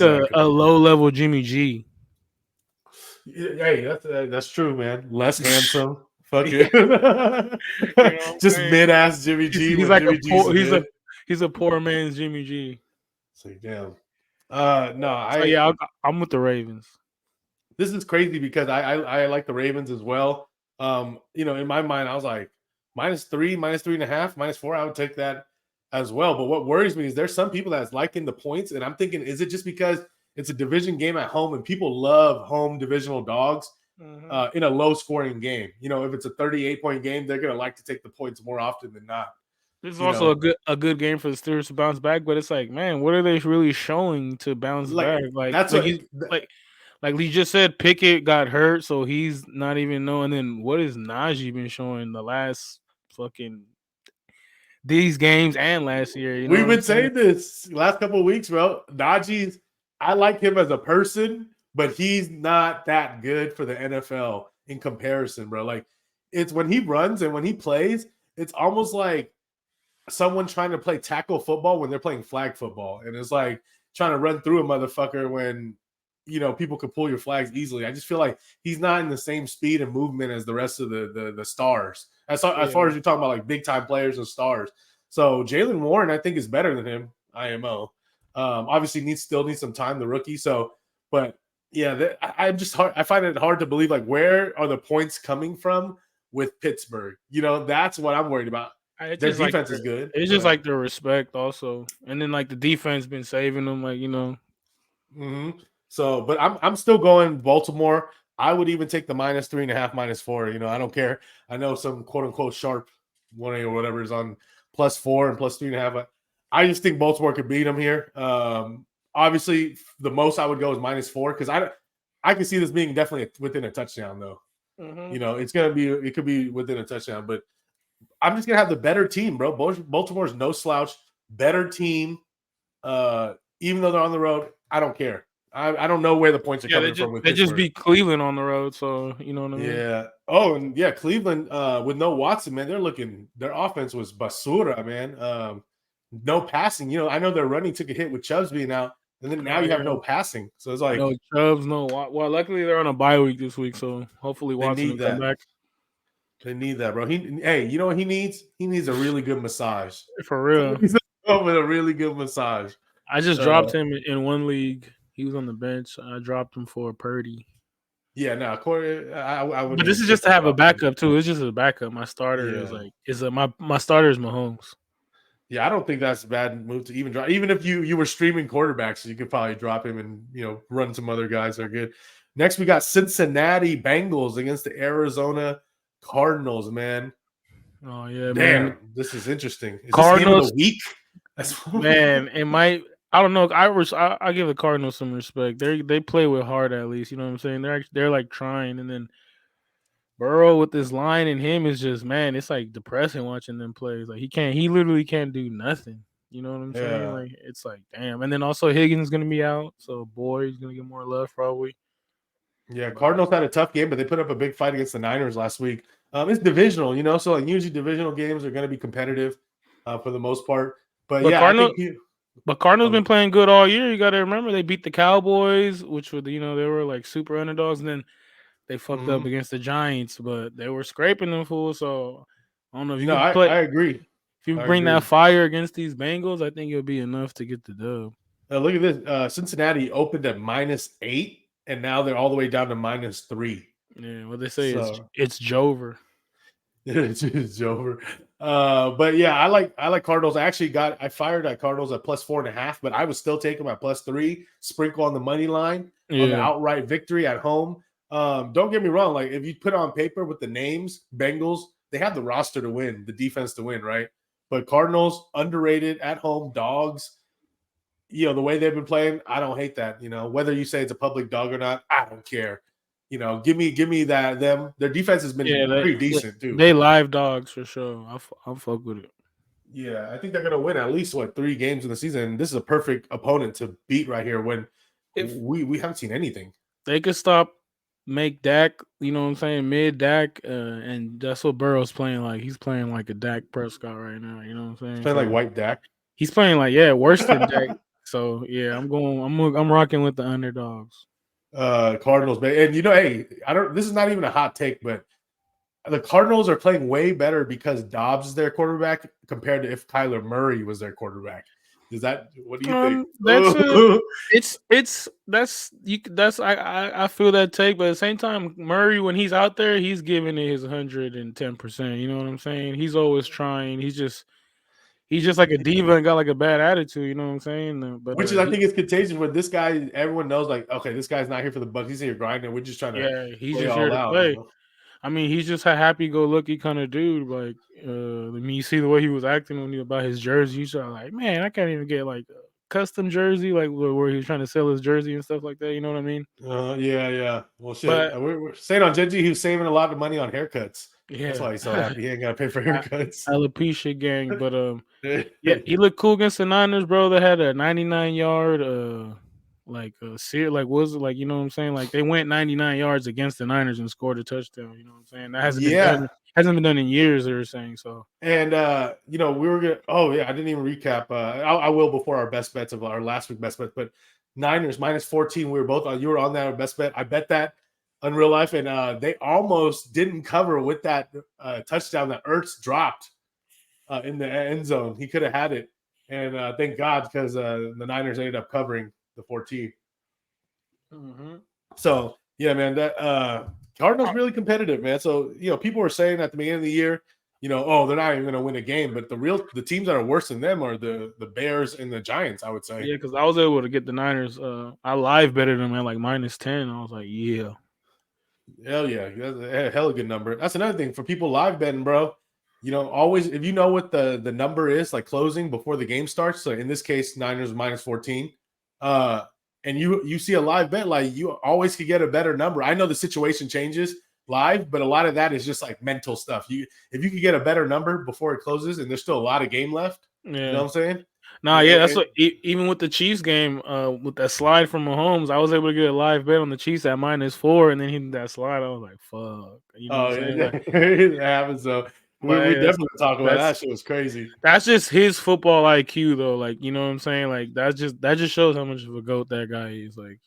exactly. a low level Jimmy G. Hey, that's true, man. Less handsome. Fuck Yeah, it. you know what I'm Just saying? mid ass Jimmy G He's when like a Jimmy G's poor good. he's a poor man's Jimmy G. It's like, damn. No, So yeah, I'm with the Ravens. this is crazy because I like the Ravens as well. In my mind, I was like -3, -3.5, -4. I would take that as well. But what worries me is there's some people that's liking the points, and I'm thinking, is it just because it's a division game at home and people love home divisional dogs Mm-hmm. in a low scoring game? If it's a 38-point game, they're gonna like to take the points more often than not. This is You also know, a good game for the Steelers to bounce back, but it's like, man, what are they really showing to bounce like back? that's what. Like Lee just said, Pickett got hurt, so he's not even knowing. Then what has Najee been showing the last fucking these games and last year? You know We've what I'm been saying? saying this last couple of weeks, bro. Najee's, I like him as a person, but he's not that good for the NFL in comparison, bro. Like, it's when he runs and when he plays, it's almost like someone trying to play tackle football when they're playing flag football. And it's like trying to run through a motherfucker when, people can pull your flags easily. I just feel like he's not in the same speed and movement as the rest of the stars. As far Yeah. as you're talking about like big time players and stars. So Jalen Warren, I think, is better than him. IMO. Obviously still needs some time, the rookie. So, but yeah, I'm just hard. I find it hard to believe like where are the points coming from with Pittsburgh? That's what I'm worried about. It's Their just like defense is good, it's just but like the respect also, and then like the defense been saving them, like mhm. So, but I'm still going Baltimore. I would even take the -3.5, -4. I don't care. I know some quote unquote sharp one or whatever is on +4 and +3.5. But I just think Baltimore could beat them here. Obviously, the most I would go is -4 because I can see this being definitely within a touchdown though. Mhm. It could be within a touchdown, but I'm just gonna have the better team, bro. Baltimore's no slouch, better team. Even though they're on the road, I don't care. I don't know where the points are Yeah, coming from with they just Pittsburgh. beat Cleveland on the road, so you know what I mean. Yeah. Oh, and yeah, Cleveland with no Watson, man, their offense was basura, man. No passing. I know their running took a hit with Chubbs being out, and then now Oh you have yeah, no passing. So it's like no Chubbs, no. Well, luckily they're on a bye week this week, so hopefully they Watson will need come that. back They need that, bro. Hey, you know what he needs? He needs a really good massage. for real. He's up with a really good massage. I just Uh, dropped him in one league. He was on the bench. I dropped him for Purdy. yeah, no, Corey, I But wouldn't this even is just think to of have a dropping him. backup too. It's just a backup. My starter is Yeah. my starter is Mahomes. Yeah, I don't think that's a bad move to even drop. Even if you were streaming quarterbacks, you could probably drop him and run some other guys that are good. Next, we got Cincinnati Bengals against the Arizona Cardinals. Man, Oh yeah, man. damn, this is interesting. Is this game of Cardinals, the week? That's man. It might. I don't know. I give the Cardinals some respect. They play with heart at least. You know what I'm saying? They're like trying, and then Burrow with this line and him is just, man, it's like depressing watching them play. Like he literally can't do nothing. You know what I'm saying? yeah, Like it's like damn. And then also Higgins gonna be out, so boy, he's gonna get more love probably. yeah. But Cardinals had a tough game, but they put up a big fight against the Niners last week. It's divisional, so like usually divisional games are going to be competitive for the most part. But but yeah, I Cardinal think you. but Cardinals Um, been playing good all year. You got to remember they beat the Cowboys, which were they were like super underdogs, and then they fucked up mhm. against the Giants, but they were scraping them fools. So I don't know if you No, could I, play I agree. if you I bring that agree. fire against these Bengals. I think it'll be enough to get the dub. Look at this. Cincinnati opened at -8, and now they're all the way down to -3. Yeah, what they say is So it's Jover. it's over. But yeah, I like Cardinals. I fired at Cardinals at +4.5, but I would still take them at +3. Sprinkle on the money line on the Yeah, outright victory at home. Don't get me wrong. Like if you put on paper with the names, Bengals, they have the roster to win, the defense to win, right? But Cardinals underrated at home, dogs. The way they've been playing, I don't hate that. Whether you say it's a public dog or not, I don't care. You know, give me that them. Their defense has been Yeah, pretty decent too. they live dogs for sure. I'll fuck with it. Yeah, I think they're gonna win at least 3 games in the season. And this is a perfect opponent to beat right here when If we haven't seen anything. they could stop, make Dak, you know what I'm saying, mid Dak, and that's what Burrow's playing like. He's playing like a Dak Prescott right now. You know what I'm It's saying? playing like So white Dak. he's playing like worse than Dak. So yeah, I'm rocking with the underdogs. Cardinals, man. And hey, I don't. This is not even a hot take, but the Cardinals are playing way better because Dobbs is their quarterback compared to if Kyler Murray was their quarterback. What do you think? That's I feel that take, but at the same time, Murray, when he's out there, he's giving it his 110%. You know what I'm saying? He's always trying. He's just like a diva and got like a bad attitude. You know what I'm saying? But Which is, I think, it's contagious. With this guy, everyone knows, like, okay, this guy's not here for the Bucks. He's here grinding. We're just trying to he's play just here all to out. play. I mean, he's just a happy-go-lucky kind of dude. Like, I mean, you see the way he was acting when he about his jersey. He's like, man, I can't even get like a custom jersey, like where he was trying to sell his jersey and stuff like that. You know what I mean? Yeah. Well, shit. But We're saying on Genji, he was saving a lot of money on haircuts. That's yeah, why he's so happy. He ain't got to pay for haircuts. alopecia gang. But yeah, he looked cool against the Niners, bro. They had a 99-yard was it like, you know what I'm saying? Like they went 99 yards against the Niners and scored a touchdown. You know what I'm saying? That Yeah. hasn't been done in years. They were saying so. And we were gonna. Oh yeah, I didn't even recap. I will before our best bets of our last week best bet. But Niners -14. We were both on. You were on that best bet. I bet that on real life, and they almost didn't cover with that touchdown that Ertz dropped in the end zone. He could have had it, and thank God, because the Niners ended up covering the 14. Mm-hmm. So yeah, man, that Cardinals really competitive, man. So people were saying at the beginning of the year, oh, they're not even going to win a game, but the teams that are worse than them are the Bears and the Giants, I would say. Yeah, because I was able to get the Niners. I live betted them at like -10. I was like, yeah. Hell yeah, that's a hell of a good number. That's another thing for people live betting, bro. Always, if you know what the number is, like closing before the game starts. So in this case, Niners -14. And you see a live bet, like you always could get a better number. I know the situation changes live, but a lot of that is just like mental stuff. If you could get a better number before it closes, and there's still a lot of game left, Yeah. you know what I'm saying? Nah, yeah, that's what. Even with the Chiefs game, with that slide from Mahomes, I was able to get a live bet on the Chiefs at -4, and then he did that slide. I was like, "Fuck," you know what I'm saying? It happens. So we definitely talk about that. Shit was crazy. That's just his football IQ, though. Like, you know what I'm saying? Like that just shows how much of a goat that guy is. Like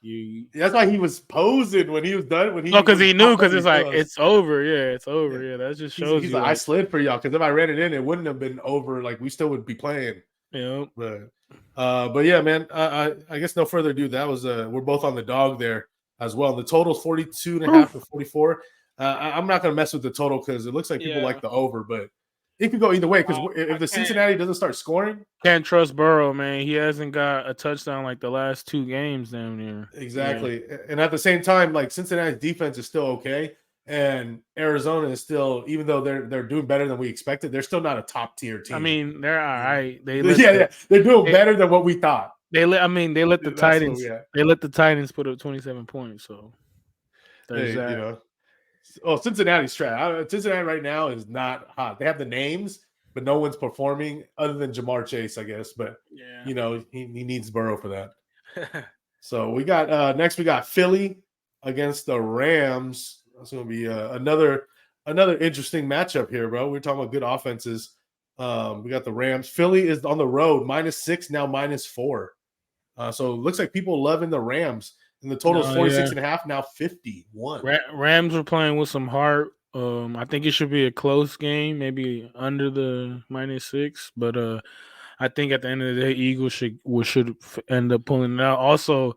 that's why he was posing when he was done. Because he knew, because it's like it's over. Yeah, it's over. Yeah, that just shows he's you. Like, I slid for y'all, because if I ran it in, it wouldn't have been over. Like we still would be playing. Yeah. But yeah, man. I guess no further ado. That was we're both on the dog there as well. The total's 42.5 to 44. I'm not gonna mess with the total because it looks like people like the over, but it could go either way. Because if the Cincinnati doesn't start scoring, can't trust Burrow, man. He hasn't got a touchdown like the last 2 games down there. Exactly. Yeah. And at the same time, like Cincinnati's defense is still okay, and Arizona is still, even though they're doing better than we expected, they're still not a top tier team. I mean, they're all right. They're doing better than what we thought. They let the Titans. They let the Titans put up 27 points. So there's that. Cincinnati's trash. Cincinnati right now is not hot. They have the names, but no one's performing other than Jamar Chase, I guess. But he needs Burrow for that. So we got next. We got Philly against the Rams. That's going to be another interesting matchup here, bro. We're talking about good offenses. We got the Rams. Philly is on the road, -6, now -4. So it looks like people loving the Rams. And the total is 46.5, now 51. Rams are playing with some heart. I think it should be a close game, maybe under the -6. But I think at the end of the day, Eagles should end up pulling it out. Also,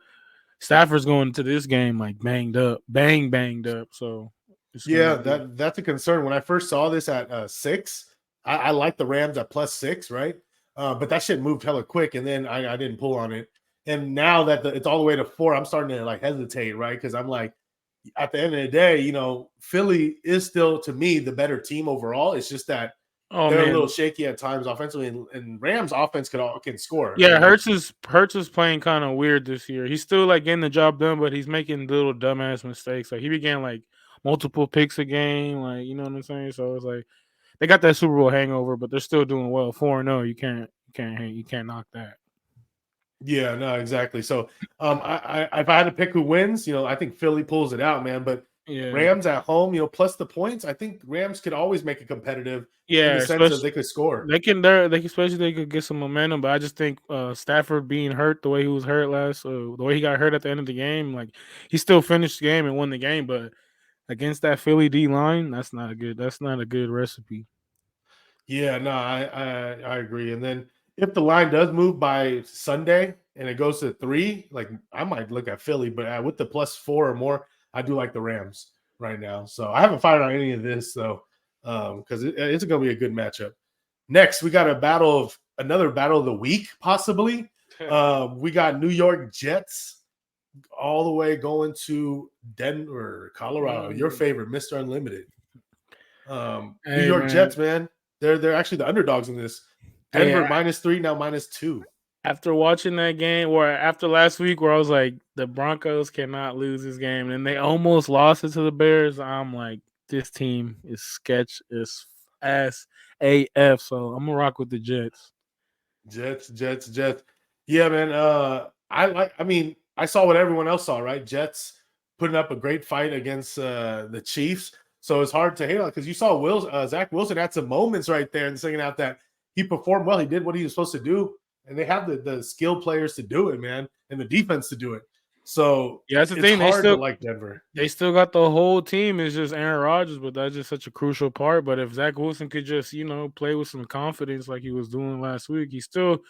Stafford's going to this game like banged up. So that's a concern. When I first saw this at 6, I like the Rams at +6, right? But that shit moved hella quick, and then I didn't pull on it. And now that it's all the way to 4, I'm starting to like hesitate, right? Because I'm like, at the end of the day, Philly is still, to me, the better team overall. It's just that Oh they're a man, little shaky at times offensively, and Rams offense can score. yeah, Hurts is playing kind of weird this year. He's still like getting the job done, but he's making little dumbass mistakes. Like he began like multiple picks a game, like you know what I'm saying. So it's like they got that Super Bowl hangover, but they're still doing well. 4-0, you can't knock that. Yeah, no, exactly. So, if I had to pick who wins, I think Philly pulls it out, man. But Yeah, Rams at home, plus the points, I think Rams could always make it competitive in yeah, the sense of especially they could score. especially they could get some momentum. But I just think Stafford being hurt the way he was hurt the way he got hurt at the end of the game, like he still finished the game and won the game, but against that Philly D line, that's not a good recipe. Yeah, no, I agree. And then if the line does move by Sunday and it goes to 3, like I might look at Philly, but with the +4 or more, I do like the Rams right now. So I haven't fired on any of this though, because it's going to be a good matchup. Next, we got another battle of the week, possibly. We got New York Jets all the way going to Denver, Colorado. Your favorite, Mr. Unlimited. New Hey York man, Jets, man. They're actually the underdogs in this. hey, Denver -3, now -2. after watching that game, or after last week, where I was like, the Broncos cannot lose this game, and they almost lost it to the Bears. I'm like, this team is sketch as AF. So I'm gonna rock with the Jets. Jets. Yeah, man. I saw what everyone else saw, right? Jets putting up a great fight against the Chiefs. So it's hard to hate on because you saw Zach Wilson had some moments right there and singing out that he performed well. He did what he was supposed to do, and they have the skilled players to do it, man, and the defense to do it. So Yeah, that's the it's thing. They hard to still like Denver. they still got the whole team. It's just Aaron Rodgers, but that's just such a crucial part. But if Zach Wilson could just play with some confidence like he was doing last week, he still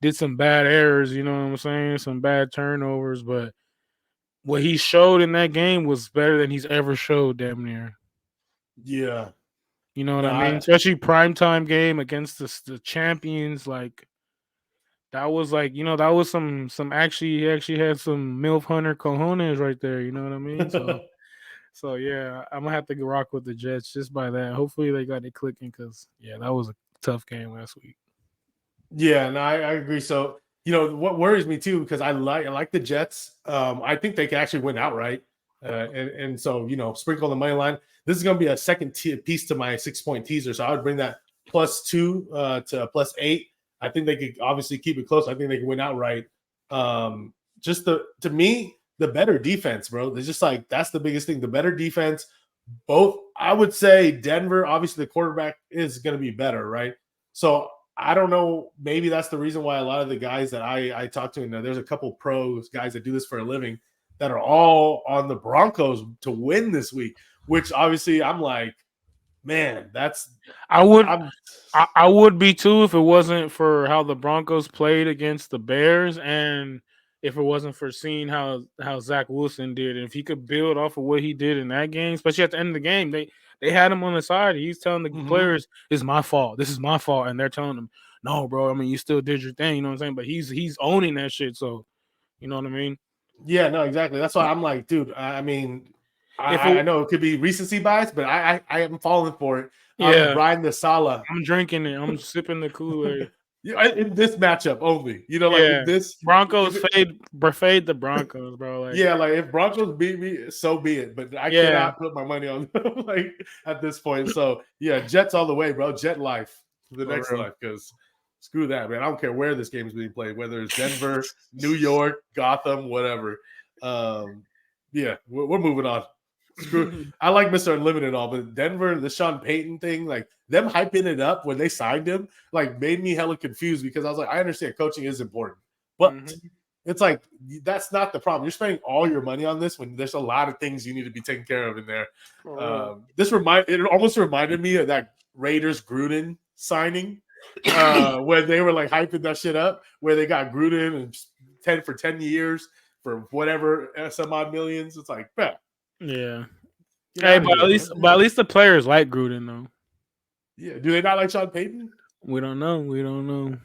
did some bad errors. You know what I'm saying? Some bad turnovers, but what he showed in that game was better than he's ever showed, damn near. Yeah. You know what No, I mean? Especially primetime game against the champions. Like that was that was some actually he actually had some MILF Hunter cojones right there. You know what I mean? So yeah, I'm gonna have to rock with the Jets just by that. Hopefully they got it clicking because yeah, that was a tough game last week. Yeah, no, I agree. So, what worries me too, because I like the Jets. I think they can actually win outright. And so, sprinkle the money line. This is going to be a second piece to my 6-point teaser. So I would bring that +2 to a +8. I think they could obviously keep it close. I think they can win outright. To me, the better defense, bro. It's just like that's the biggest thing. The better defense. Both, I would say Denver, obviously the quarterback is going to be better, right? So I don't know. Maybe that's the reason why a lot of the guys that I talk to, and there's a couple pros guys that do this for a living that are all on the Broncos to win this week. Which obviously I'm like, man, I would I'm I would be too if it wasn't for how the Broncos played against the Bears and if it wasn't for seeing how Zach Wilson did. And if he could build off of what he did in that game, especially at the end of the game, they had him on the side. He's telling the players, "It's my fault. This is my fault," and they're telling him, "No, bro. I mean, you still did your thing. You know what I'm saying?" But he's owning that shit. So you know what I mean? yeah, no, exactly. That's why I'm like, dude. I mean, If I it, know it could be recency bias, but I am falling for it. I'm yeah, riding the Salah. I'm drinking it. I'm sipping the Kool Aid. Yeah, in this matchup only. Like Yeah, if this, Broncos if it, fade the Broncos, bro. Like, yeah, like if Broncos beat me, so be it. But I yeah, cannot put my money on them like at this point. So yeah, Jets all the way, bro. Jet life for the for next real. life, because screw that, man. I don't care where this game is being played, whether it's Denver, New York, Gotham, whatever. Yeah, we're moving on. Screw. I like Mr. Unlimited and all, but Denver, the Sean Payton thing, like them hyping it up when they signed him, like made me hella confused because I was like, I understand coaching is important, but it's like that's not the problem. You're spending all your money on this when there's a lot of things you need to be taken care of in there. It almost reminded me of that Raiders Gruden signing when they were like hyping that shit up, where they got Gruden and 10 years for whatever some odd millions. It's like, Yeah. get Hey, out of but here, at least the players like Gruden though. Yeah, do they not like Sean Payton? We don't know. We don't know.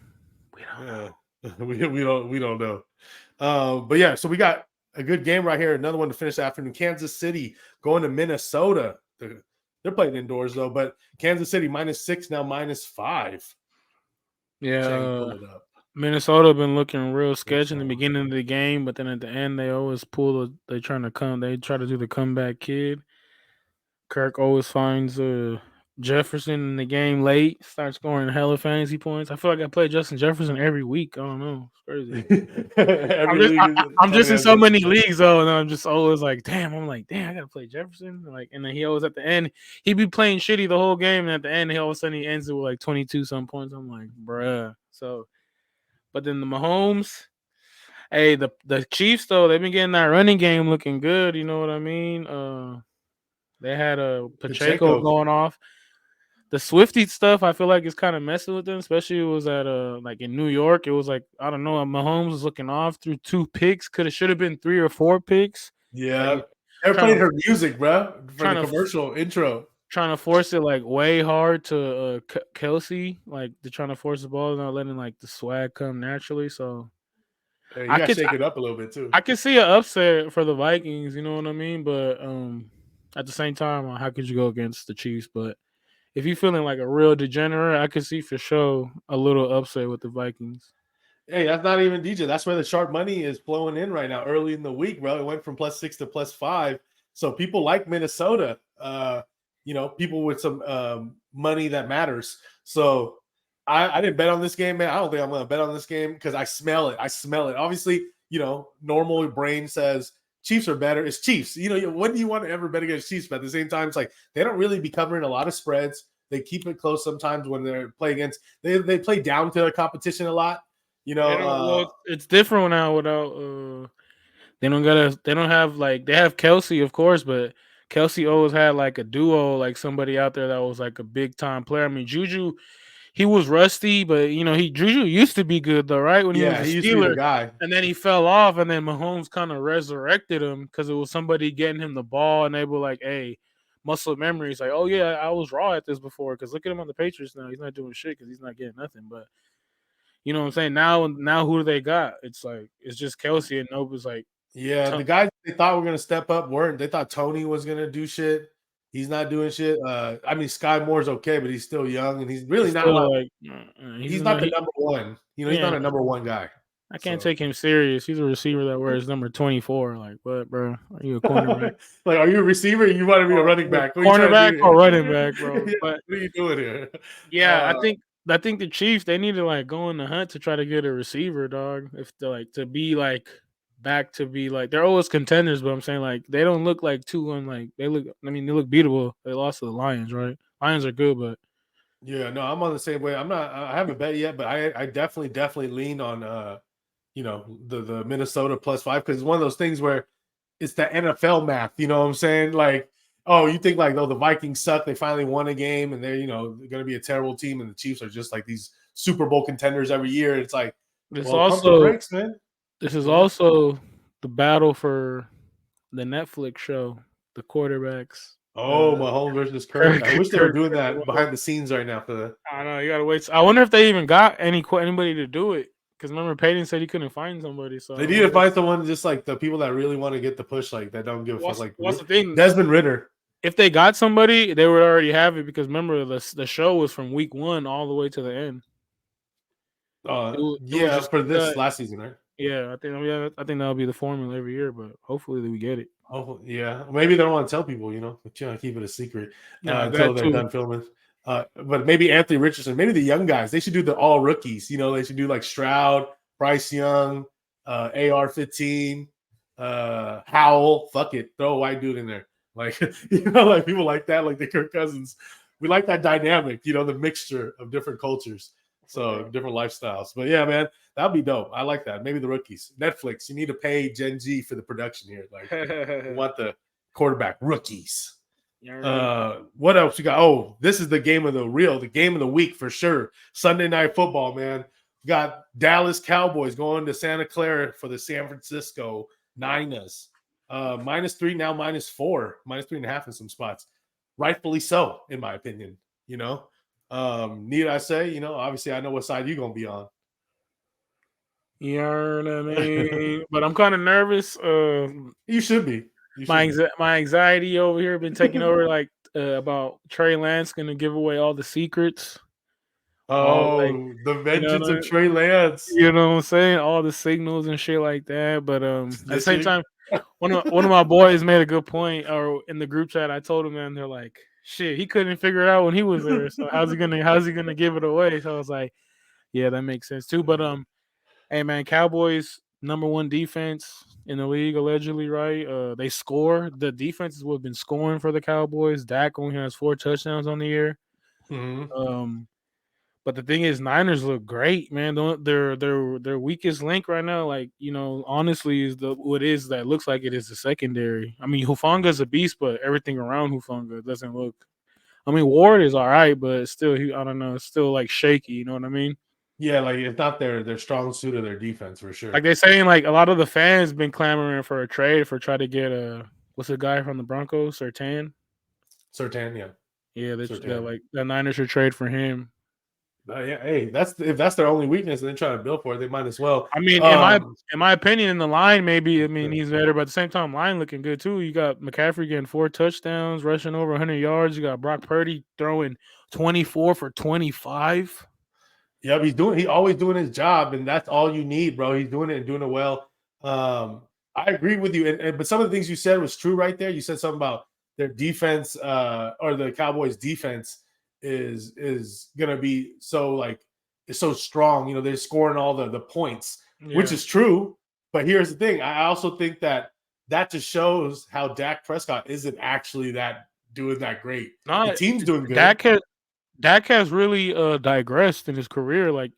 We don't know. But yeah, so we got a good game right here. Another one to finish the afternoon. Kansas City going to Minnesota. They're playing indoors though, but Kansas City -6 now -5. Yeah, Chang, pull it up. Minnesota been looking real sketchy in the So, beginning of the game, but then at the end they always pull. They try to do the comeback kid. Kirk always finds Jefferson in the game late, starts scoring hella fantasy points. I feel like I play Justin Jefferson every week. I don't know, it's crazy. every league is I'm just somebody in has so many Justin Jefferson. leagues though, and I'm just always like, damn. I'm like, damn, I gotta play Jefferson. Like, and then he always at the end, he be playing shitty the whole game, and at the end, he all of a sudden he ends it with like 22 some points. I'm like, bruh. So, but then the Mahomes, hey, the Chiefs though, they've been getting that running game looking good. You know what I mean? They had a Pacheco Pacheco. going off. The Swifty stuff, I feel like is kind of messing with them, especially it was at like in New York. It was like, I don't know, Mahomes was looking off through 2 picks. Should have been 3 or 4 picks. Yeah. Like Ever trying played to her music, bro, for the trying to commercial intro. trying to force it like way hard to Kelsey. Like they're trying to force the ball, not letting like the swag come naturally. So Hey, you I gotta could shake it up a little bit too. I could see an upset for the Vikings. You know what I mean? But at the same time, how could you go against the Chiefs? But if you're feeling like a real degenerate, I could see for sure a little upset with the Vikings. Hey, that's not even DJ. That's where the sharp money is flowing in right now. Early in the week, bro, it went from +6 to +5. So people like Minnesota. People with some money that matters. So I didn't bet on this game, man. I don't think I'm going to bet on this game because I smell it. I smell it. Obviously, normal brain says Chiefs are better. It's Chiefs. When do you want to ever bet against Chiefs? But at the same time, it's like they don't really be covering a lot of spreads. They keep it close sometimes when they're playing against. They play down to their competition a lot. They don't. Well, it's different now without. They don't have like they have Kelsey, of course, but Kelsey always had like a duo, like somebody out there that was like a big time player. I mean, Juju, he was rusty, but Juju used to be good though, right? When he was yeah, a he used to be the Steeler, guy. and then he fell off, and then Mahomes kind of resurrected him because it was somebody getting him the ball, and they were like, "Hey, muscle memory." He's like, "Oh yeah, I was raw at this before." Because look at him on the Patriots now; he's not doing shit because he's not getting nothing. But you know what I'm saying? Now who do they got? It's like it's just Kelsey, and nobody's like. Yeah, the guys they thought were gonna step up weren't. They thought Tony was gonna do shit. He's not doing shit. I mean, Sky Moore's okay, but he's still young and he's really He's not a lot. still like He's not the number one. He's yeah. not a number one guy. I can't take him serious. He's a receiver that wears number 24. Like, what, bro? Are you a cornerback? Like, are you a receiver? Or you want to be a running back? What Cornerback or are running back, bro? Yeah, But what are you doing here? yeah, I think the Chiefs they need to like go in the hunt to try to get a receiver, dog. If they're like to be like back to be like they're always contenders, but I'm saying like they don't look like too like they look. I mean, they look beatable. They lost to the Lions, right? Lions are good, but Yeah, no, I'm on the same way. I'm not. I haven't bet yet, but I definitely lean on the Minnesota +5 because it's one of those things where it's the NFL math. You know what I'm saying? Like, oh, you think like, oh, the Vikings suck. They finally won a game, and they're going to be a terrible team, and the Chiefs are just like these Super Bowl contenders every year. It's like, this well, pump the also brakes, man. this is also the battle for the Netflix show, the quarterbacks. Oh, Mahomes versus Kirk. I wish they were doing that Kirk. behind the scenes right now for the. I know you gotta wait. I wonder if they even got anybody to do it. Because remember, Peyton said he couldn't find somebody. So They need to find someone just like the people that really want to get the push, like that don't give a fuck. Like, what's the thing? Desmond Ritter. If they got somebody, they would already have it. Because remember, the show was from week 1 all the way to the end. It was just For this last season, right? Yeah, I think that'll be the formula every year. But hopefully we get it. Oh yeah, maybe they don't want to tell people, but you keep it a secret until they're done filming. But maybe Anthony Richardson, maybe the young guys, they should do the all rookies. They should do like Stroud, Bryce Young, AR-15, Howell. Fuck it, throw a white dude in there, like like people like that, like the Kirk Cousins. We like that dynamic, the mixture of different cultures, so different lifestyles. But yeah, man, that'd be dope. I like that. Maybe the rookies, Netflix. You need to pay Gen Z for the production here. Like, we want the quarterback rookies. What else you got? Oh, this is the game of the game of the week for sure. Sunday Night Football, man. We got Dallas Cowboys going to Santa Clara for the San Francisco Niners. -3 now, -4, -3.5 in some spots. Rightfully so, in my opinion. Need I say? Obviously, I know what side you're gonna be on. You know what I mean? But I'm kind of nervous. You should be. My anxiety over here been taking over. Like about Trey Lance gonna give away all the secrets. All like Oh, the you know vengeance what of I- Trey Lance. you know what I'm saying? All the signals and shit like that. But at the same Snitching. time, one of my boys made a good point, or in the group chat, I told him, and they're like, "Shit, he couldn't figure it out when he was there. So how's he gonna give it away?" So I was like, "Yeah, that makes sense too." But hey man, Cowboys #1 defense in the league allegedly, right? They score. The defense is what been scoring for the Cowboys. Dak only has 4 touchdowns on the year. Mhm. Um, but the thing is, Niners look great, man. Their weakest link right now, like honestly, is what is that looks like it is the secondary. I mean, Hufanga's a beast, but everything around Hufanga doesn't look. I mean, Ward is all right, but still, I don't know, it's still like shaky. You know what I mean? Yeah, like it's not their strong suit of their defense for Like sure. they're saying, like a lot of the fans been clamoring for a trade for try to get a what's the guy from the Broncos, Sertan? Sertan, yeah. Yeah, that Sertan. like the Niners should trade for him. Yeah, hey, if that's their only weakness and they're trying to build for it, they might as well. I mean, in my opinion, in the line, maybe I mean he's better, but at the same time, line looking good too. You got McCaffrey getting 4 touchdowns, rushing over 100 yards. You got Brock Purdy throwing 24 for 25. Yep, he always doing his job, and that's all you need, bro. He's doing it and doing it well. I agree with you, but some of the things you said was true right there. You said something about their defense, or the Cowboys' defense is gonna be so like it's so strong. You know, they're scoring all the points, which Yeah, is true. But here's the thing: I also think that just shows how Dak Prescott isn't actually that doing that great. The not team's doing good. Dak has Dak has really digressed in his career. Like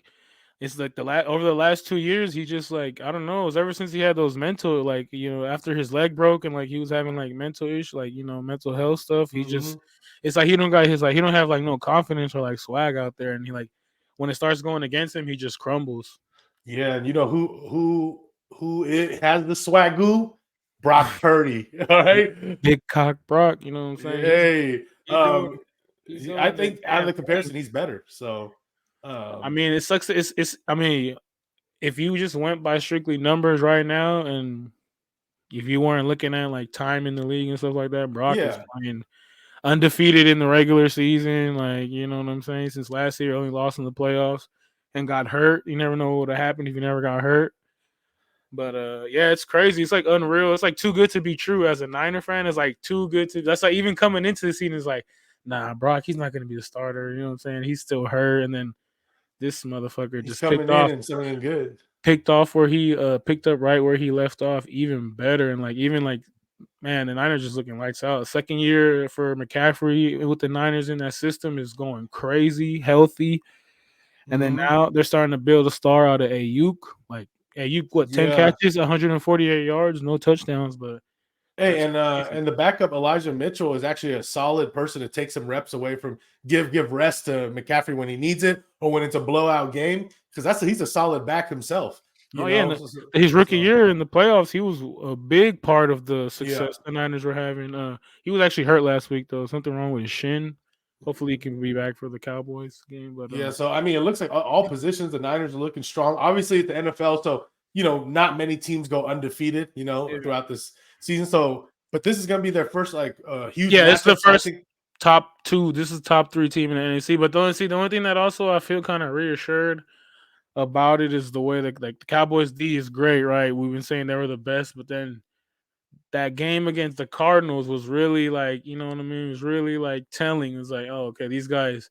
it's like over the last 2 years, he just like I don't know. It's ever since he had those mental like after his leg broke and like he was having like mental issues, like mental health stuff. He just Mhm. it's like he don't got his like he don't have like no confidence or like swag out there, and he like when it starts going against him, he just crumbles. Yeah, and you know who has the swagoo? Brock Purdy. All right. Big cock Brock, you know what I'm saying? Hey, He doing he's I doing the think out of damn the thing. comparison, he's better. So, I mean, it sucks. It's I mean, if you just went by strictly numbers right now, and if you weren't looking at like time in the league and stuff like that, Brock is yeah. playing undefeated in the regular season. Like, you know what I'm saying? Since last year, only lost in the playoffs and got hurt. You never know what would have happened if you never got hurt. But yeah, it's crazy. It's like unreal. It's like too good to be true. As a Niner fan, it's like too good to. That's like even coming into the season is like, nah, Brock, he's not going to be the starter. You know what I'm saying? He's still hurt, and then this motherfucker He's just coming in and something good. picked off where he picked up right where he left off, even better, and like even like man, the Niners just looking lights out. Second year for McCaffrey with the Niners in that system is going crazy, healthy. And then Mhm. now they're starting to build a star out of Ayuk. Like Ayuk, what 10 Yeah. catches, 148 yards, no touchdowns, but Hey, that's and crazy. the backup Elijah Mitchell is actually a solid person to take some reps away from give rest to McCaffrey when he needs it or when it's a blowout game because he's a solid back himself. You Oh yeah, know, and his rookie so year in the playoffs, he was a big part of the yeah. success the Niners were having. He was actually hurt last week though, something wrong with his shin. Hopefully, he can be back for the Cowboys game. But Yeah, so I mean, it looks like all positions the Niners are looking strong. Obviously, at the NFL, so not many teams go undefeated, yeah, throughout this season. So, but this is going to be their first like huge yeah, it's the matchup. So I first think, top two. This is top three team in the NFC. But the only thing that also I feel kind of reassured about it is the way that like the Cowboys D is great, right? We've been saying they were the best, but then that game against the Cardinals was really like, you know what I mean? It was really like telling. It was like, oh, okay, these guys,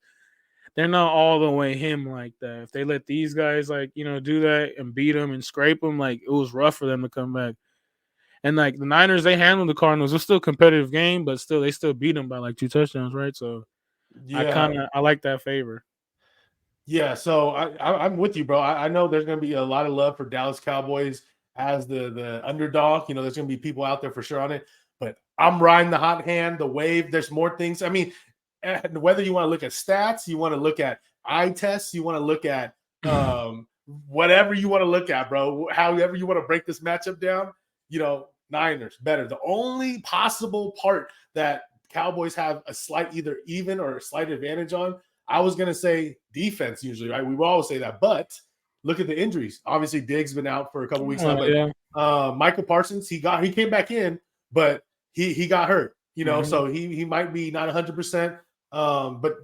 they're not all the way him like that. If they let these guys like, do that and beat them and scrape them, like it was rough for them to come back. And like the Niners, they handled the Cardinals. It's still a competitive game, but still they still beat them by like 2 touchdowns, right? So yeah, I like that favor. yeah. So I'm with you, bro. I know there's going to be a lot of love for Dallas Cowboys as the underdog. There's going to be people out there for sure on it. But I'm riding the hot hand, the wave. There's more things. I mean, whether you want to look at stats, you want to look at eye tests, you want to look at whatever you want to look at, bro. However you want to break this matchup down, Niners better. The only possible part that Cowboys have a slight either even or a slight advantage on, I was gonna say defense usually, right? We will always say that, but look at the injuries. Obviously, Diggs been out for a couple weeks now, but Yeah. Michael Parsons, he came back in, but he got hurt. So he might be not 100%. But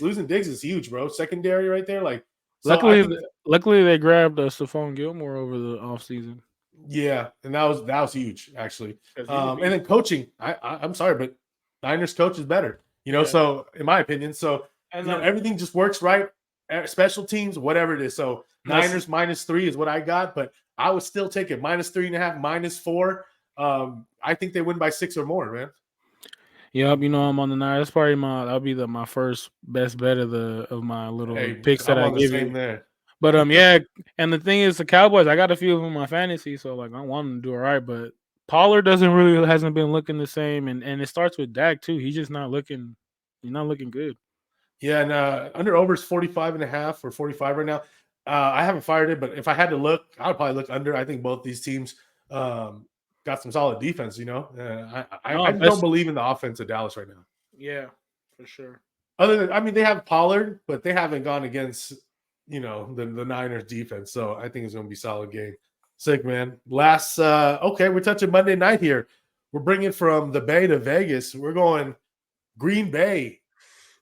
losing Diggs is huge, bro. Secondary right there, like so. I Luckily, think luckily they grabbed Stephon Gilmore over the offseason yeah, and that was huge actually. because he's a And beast. then coaching, I'm sorry, but Niners coach is better. Yeah, So in my opinion, so and then everything just works right. Special teams, whatever it is. So that's Niners -3 is what I got, but I would still take it -3.5, -4. I think they win by 6 or more, man. yep. I'm on the nine. That's probably that'll be my first best bet of my little Hey, picks that I'm I on the give same you. there. But yeah, and the thing is, the Cowboys, I got a few of them in my fantasy, so like I want them to do all right. But Pollard hasn't been looking the same, and it starts with Dak too. He's just not looking. He's not looking good. Yeah, and under over is 45.5 or 45 right now. I haven't fired it, but if I had to look, I would probably look under. I think both these teams got some solid defense. I No, just don't believe in the offense of Dallas right now. yeah, for sure. Other than, I mean, they have Pollard, but they haven't gone against the Niners defense. So I think it's going to be a solid game. Sick, man. Okay, we're touching Monday night here. We're bringing from the Bay to Vegas. We're going Green Bay.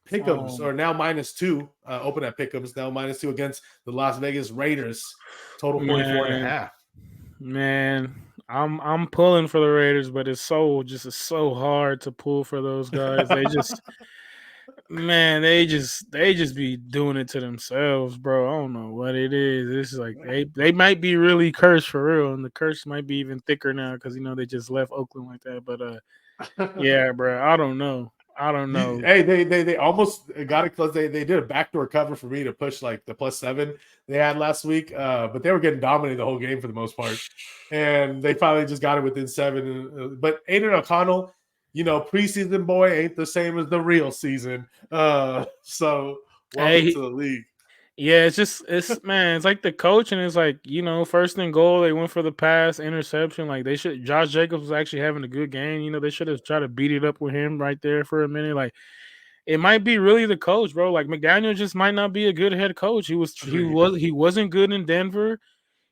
Pick'ems are now -2. Open at Pick'ems now -2 against the Las Vegas Raiders. Total 44.5. Man, I'm pulling for the Raiders, but it's so hard to pull for those guys. They just man, they just be doing it to themselves, bro. I don't know what it is. It's like they might be really cursed for real, and the curse might be even thicker now because they just left Oakland like that. But yeah, bro, I don't know. I don't know. Hey, they almost got it close. They did a backdoor cover for me to push like the +7 they had last week, but they were getting dominated the whole game for the most part, and they finally just got it within 7. But Aiden O'Connell, preseason boy ain't the same as the real season. So welcome Hey, to the league. yeah, it's like the coach, and it's like first and goal, they went for the pass interception. Like they should. Josh Jacobs was actually having a good game. They should have tried to beat it up with him right there for a minute. Like it might be really the coach, bro. Like McDaniel just might not be a good head coach. He wasn't good in Denver.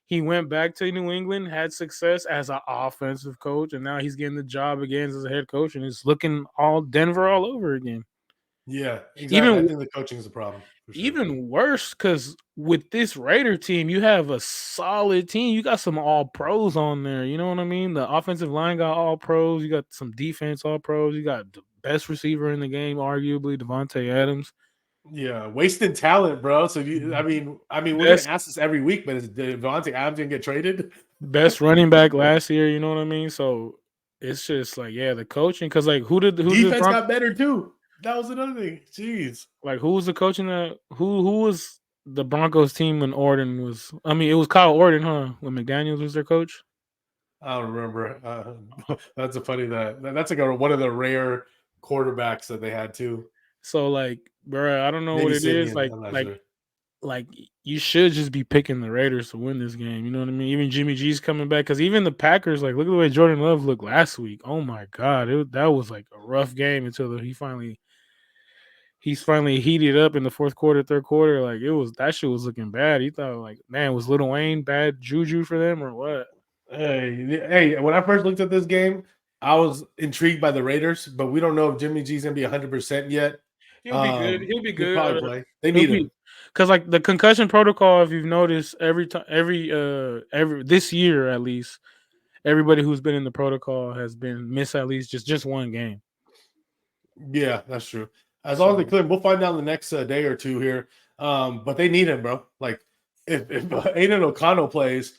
He went back to New England, had success as an offensive coach, and now he's getting the job again as a head coach, and it's looking all Denver all over again. Yeah, exactly. I Even think the coaching is a problem for sure. even worse, because with this Raider team, you have a solid team. You got some all pros on there. You know what I mean? The offensive line got all pros. You got some defense all pros. You got the best receiver in the game, arguably Devontae Adams. Yeah, wasting talent, bro. So I mean, we're gonna Best ask this every week, but is Devontae Adams gonna get traded? best running back last year. You know what I mean? So it's just like the coaching. Because like who did the Defense got better too. That was another thing. Jeez. Like who was the coaching that who was the Broncos team when Orton was? I mean, it was Kyle Orton, huh? When McDaniels was their coach. I don't remember. That's a funny that's like one of the rare quarterbacks that they had too. So like, bro, I don't know what Maybe it is. Simeon. I'm not sure. Like you should just be picking the Raiders to win this game. You know what I mean? Even Jimmy G's coming back because even the Packers, like, look at the way Jordan Love looked last week. Oh my god, that was like a rough game until he's finally heated up in the fourth quarter, third quarter. Like that shit was looking bad. He thought like, man, was Lil Wayne bad juju for them or what? Hey, when I first looked at this game, I was intrigued by the Raiders, but we don't know if Jimmy G's gonna be 100% yet. He'll be good. He'll be He'll good. probably play. They need him. Because like the concussion protocol, if you've noticed, every this year at least, everybody who's been in the protocol has been missed at least just one game. Yeah, that's true. As long as they clear him, we'll find out in the next day or two here. But they need him, bro. Like if Aiden O'Connell plays,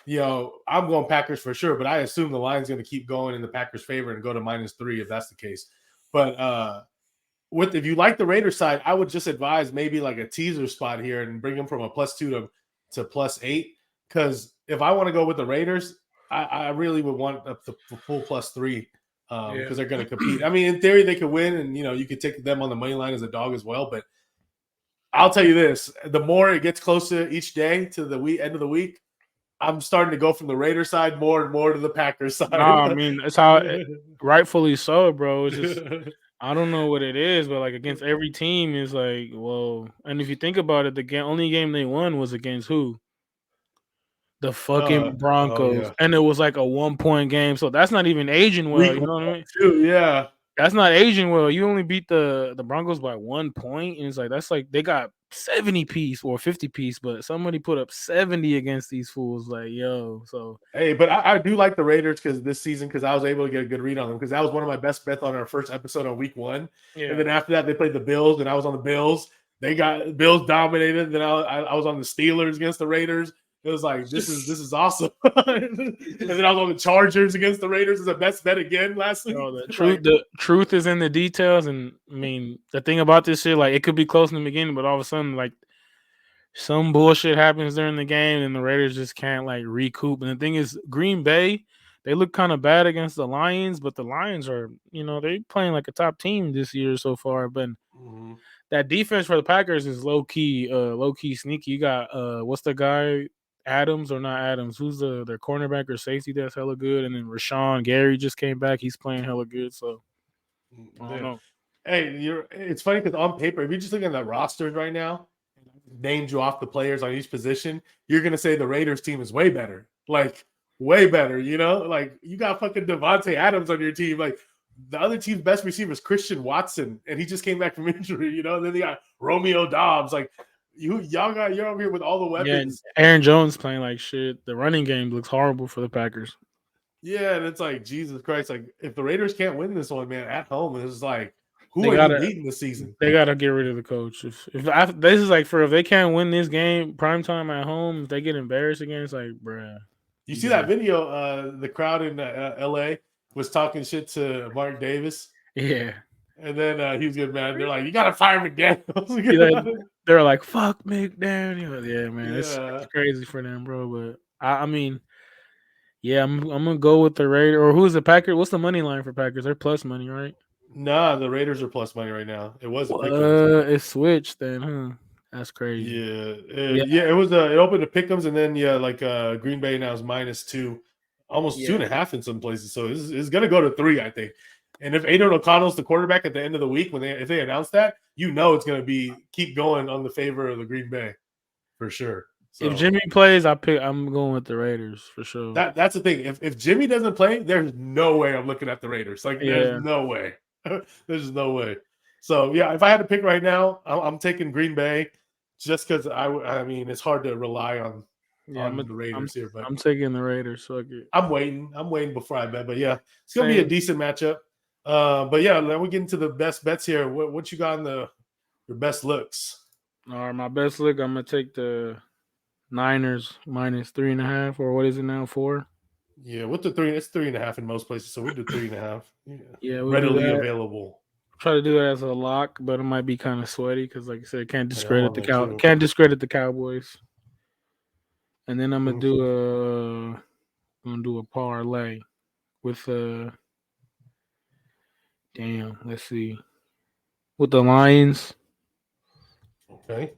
I'm going Packers for sure. But I assume the line's going to keep going in the Packers' favor and go to -3 if that's the case. But if you like the Raiders side, I would just advise maybe like a teaser spot here and bring them from a +2 to +8. Because if I want to go with the Raiders, I really would want the full +3. Because they're going to compete. I mean, in theory, they could win, and you could take them on the money line as a dog as well. But I'll tell you this: the more it gets closer each day to the end of the week, I'm starting to go from the Raiders side more and more to the Packers side. No, I mean that's how, rightfully so, bro. It's just I don't know what it is, but like against every team is like, well, and if you think about it, the only game they won was against who? The fucking Broncos, yeah. and it was like a 1-point game, so that's not even aging well. Week You know what I mean? Two, yeah. That's not aging well. You only beat the Broncos by 1 point, and it's like that's like they got 70 piece or 50 piece, but somebody put up 70 against these fools. Like, yo, so Hey, but I do like the Raiders this season because I was able to get a good read on them because that was one of my best bets on our first episode on week 1. yeah. And then after that, they played the Bills, and I was on the Bills. They got Bills dominated. Then I was on the Steelers against the Raiders. It was like this is awesome. And then I was on the Chargers against the Raiders as a best bet again last week. Bro, the truth is in the details, and I mean the thing about this shit, like it could be close in the beginning, but all of a sudden, like some bullshit happens during the game, and the Raiders just can't like recoup. And the thing is, Green Bay, they look kind of bad against the Lions, but the Lions are, they playing like a top team this year so far. But that defense for the Packers is low key sneaky. You got what's the guy? Adams or not Adams? Who's their cornerback or safety that's hella good? And then Rashawn Gary just came back. He's playing hella good. So I don't know. Hey, it's funny because on paper, if you're just looking at the rosters right now, named you off the players on each position, you're gonna say the Raiders team is way better. Like way better, Like you got fucking Devontae Adams on your team. Like the other team's best receiver is Christian Watson, and he just came back from injury, And then they got Romeo Dobbs. Like you're over here with all the weapons. Yeah, Aaron Jones playing like shit. The running game looks horrible for the Packers. Yeah, and it's like Jesus Christ. Like if the Raiders can't win this one, man, at home, it's like who are you beating this season? They gotta get rid of the coach. If this is like if they can't win this game primetime at home, if they get embarrassed again, it's like, bruh. You see that video? The crowd in LA was talking shit to Mark Davis. Yeah. And then he was getting mad. They're like, you got to fire McDaniels. They're like, fuck McDaniels. Yeah, man. Yeah. It's crazy for them, bro. But I mean, yeah, I'm going to go with the Raiders. Or who's the Packers? What's the money line for Packers? They're plus money, right? Nah, the Raiders are plus money right now. It wasn't. It switched then, huh? That's crazy. Yeah. It was. It opened to pick'ems, and then Green Bay now is -2, almost 2.5 in some places. So it's gonna go to 3, I think. And if Aidan O'Connell's the quarterback at the end of the week, if they announce that, it's gonna keep going on the favor of the Green Bay, for sure. So, if Jimmy plays, I'm going with the Raiders for sure. That's the thing. If Jimmy doesn't play, there's no way I'm looking at the Raiders. Like there's no way. There's no way. So yeah, if I had to pick right now, I'm taking Green Bay, just because I mean it's hard to rely on the Raiders here. But I'm taking the Raiders. So I'm waiting before I bet. But yeah, it's gonna be a decent matchup. But yeah, let me get into the best bets here. What you got in your best looks? All right, my best look. I'm gonna take the Niners -3.5, or what is it now, 4? Yeah, with the 3, it's 3.5 in most places, so we do 3.5. Yeah, readily available. Try to do it as a lock, but it might be kind of sweaty because, like I said, can't discredit the Cowboys. And then I'm gonna do a parlay with let's see, with the Lions. Okay.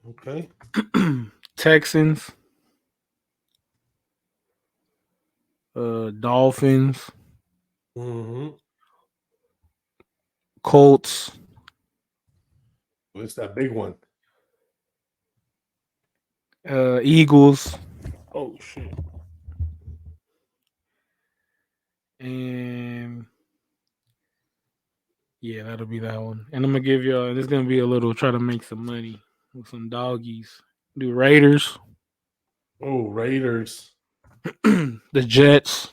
Texans. Dolphins. Colts. What's that big one? Eagles. Oh shit. And yeah, that'll be that one. And I'm gonna give y'all. This is gonna be a little try to make some money with some doggies. Do Raiders. Oh, Raiders. The Jets.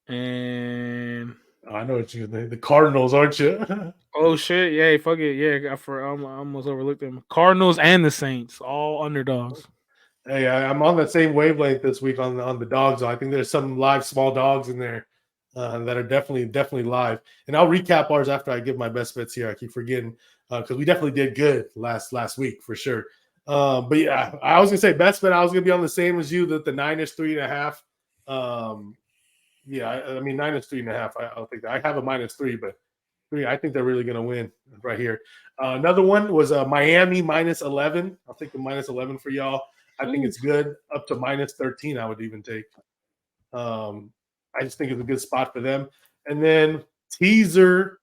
And I know what you're gonna say. The Cardinals, aren't you? Oh shit! Yeah, fuck it. Yeah, I almost overlooked them. Cardinals and the Saints, all underdogs. Hey, I'm on that same wavelength this week on the dogs. I think there's some live small dogs in there that are definitely live. And I'll recap ours after I give my best bets here. I keep forgetting because we definitely did good last week for sure. But yeah, I was gonna say best bet. I was gonna be on the same as you, that the Niners 3.5. Yeah, I mean Niners 3.5. I'll take that. I have a -3, but 3. I think they're really gonna win right here. Another one was Miami -11. I'll take the -11 for y'all. I think it's good. Up to -13, I would even take. I just think it's a good spot for them. And then teaser.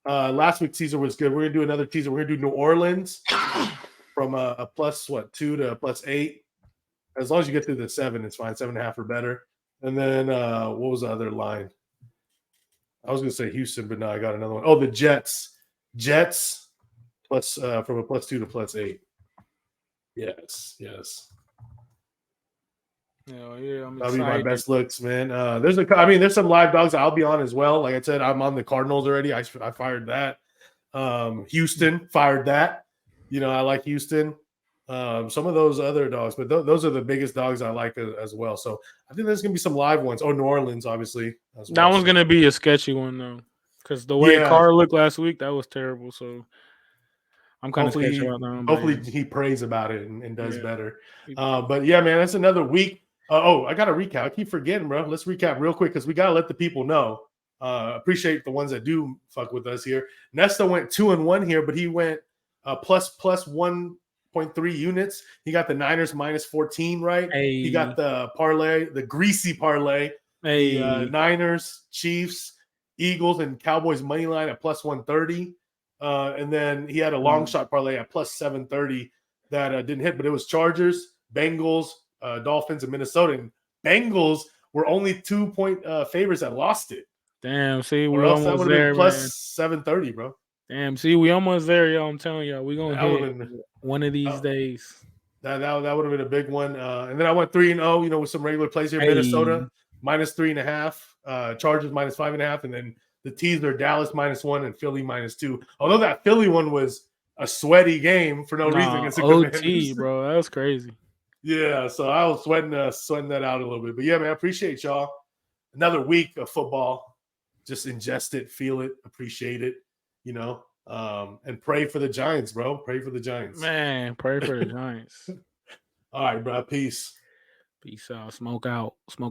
Last week's teaser was good. We're gonna do another teaser. We're gonna do New Orleans from a +2 to a +8. As long as you get through the 7, it's fine. 7.5 or better. And then what was the other line? I was gonna say Houston, but no, I got another one. Oh, the Jets. Jets plus from a +2 to +8. Yes. Yeah, I'm That'll be my excited. best looks, man. There's some live dogs I'll be on as well. Like I said, I'm on the Cardinals already. I fired that. Houston fired that. I like Houston. Some of those other dogs, but those are the biggest dogs I like as well. So I think there's gonna be some live ones. Oh, New Orleans, obviously. As That well, one's so. gonna be a sketchy one though, because the way Yeah. Carr looked last week, that was terrible. So I'm kind of sketchy about that one. But Hopefully he prays about it and does better. yeah. But yeah, man, that's another week. I got to recap. I keep forgetting, bro. Let's recap real quick because we got to let the people know. Appreciate the ones that do fuck with us here. Nesta went 2-1 here, but he went plus 1.3 units. He got the Niners -14, right? Hey. He got the parlay, the greasy parlay. Hey. The Niners, Chiefs, Eagles, and Cowboys money line at +130. And then he had a long shot parlay at +730 that didn't hit, but it was Chargers, Bengals, Dolphins, and Minnesota. And Bengals were only 2-point favorites that lost it. Damn, see, or we else that almost would have there, been man. +730, bro. Damn, see, we almost there, yo. I'm telling y'all, we gonna hit one of these days. That would have been a big one. And then I went 3-0, with some regular plays here. Hey. Minnesota -3.5, Chargers -5.5, and then the teaser Dallas -1 and Philly -2. Although that Philly one was a sweaty game for no reason against the OT, Commanders. bro. That was crazy. Yeah, so I was sweating that out a little bit. But yeah, man, I appreciate y'all. Another week of football. Just ingest it, feel it, appreciate it, and pray for the Giants, bro. Pray for the Giants. Man, pray for the Giants. All right, bro. Peace. Peace out. Smoke out. Smoke.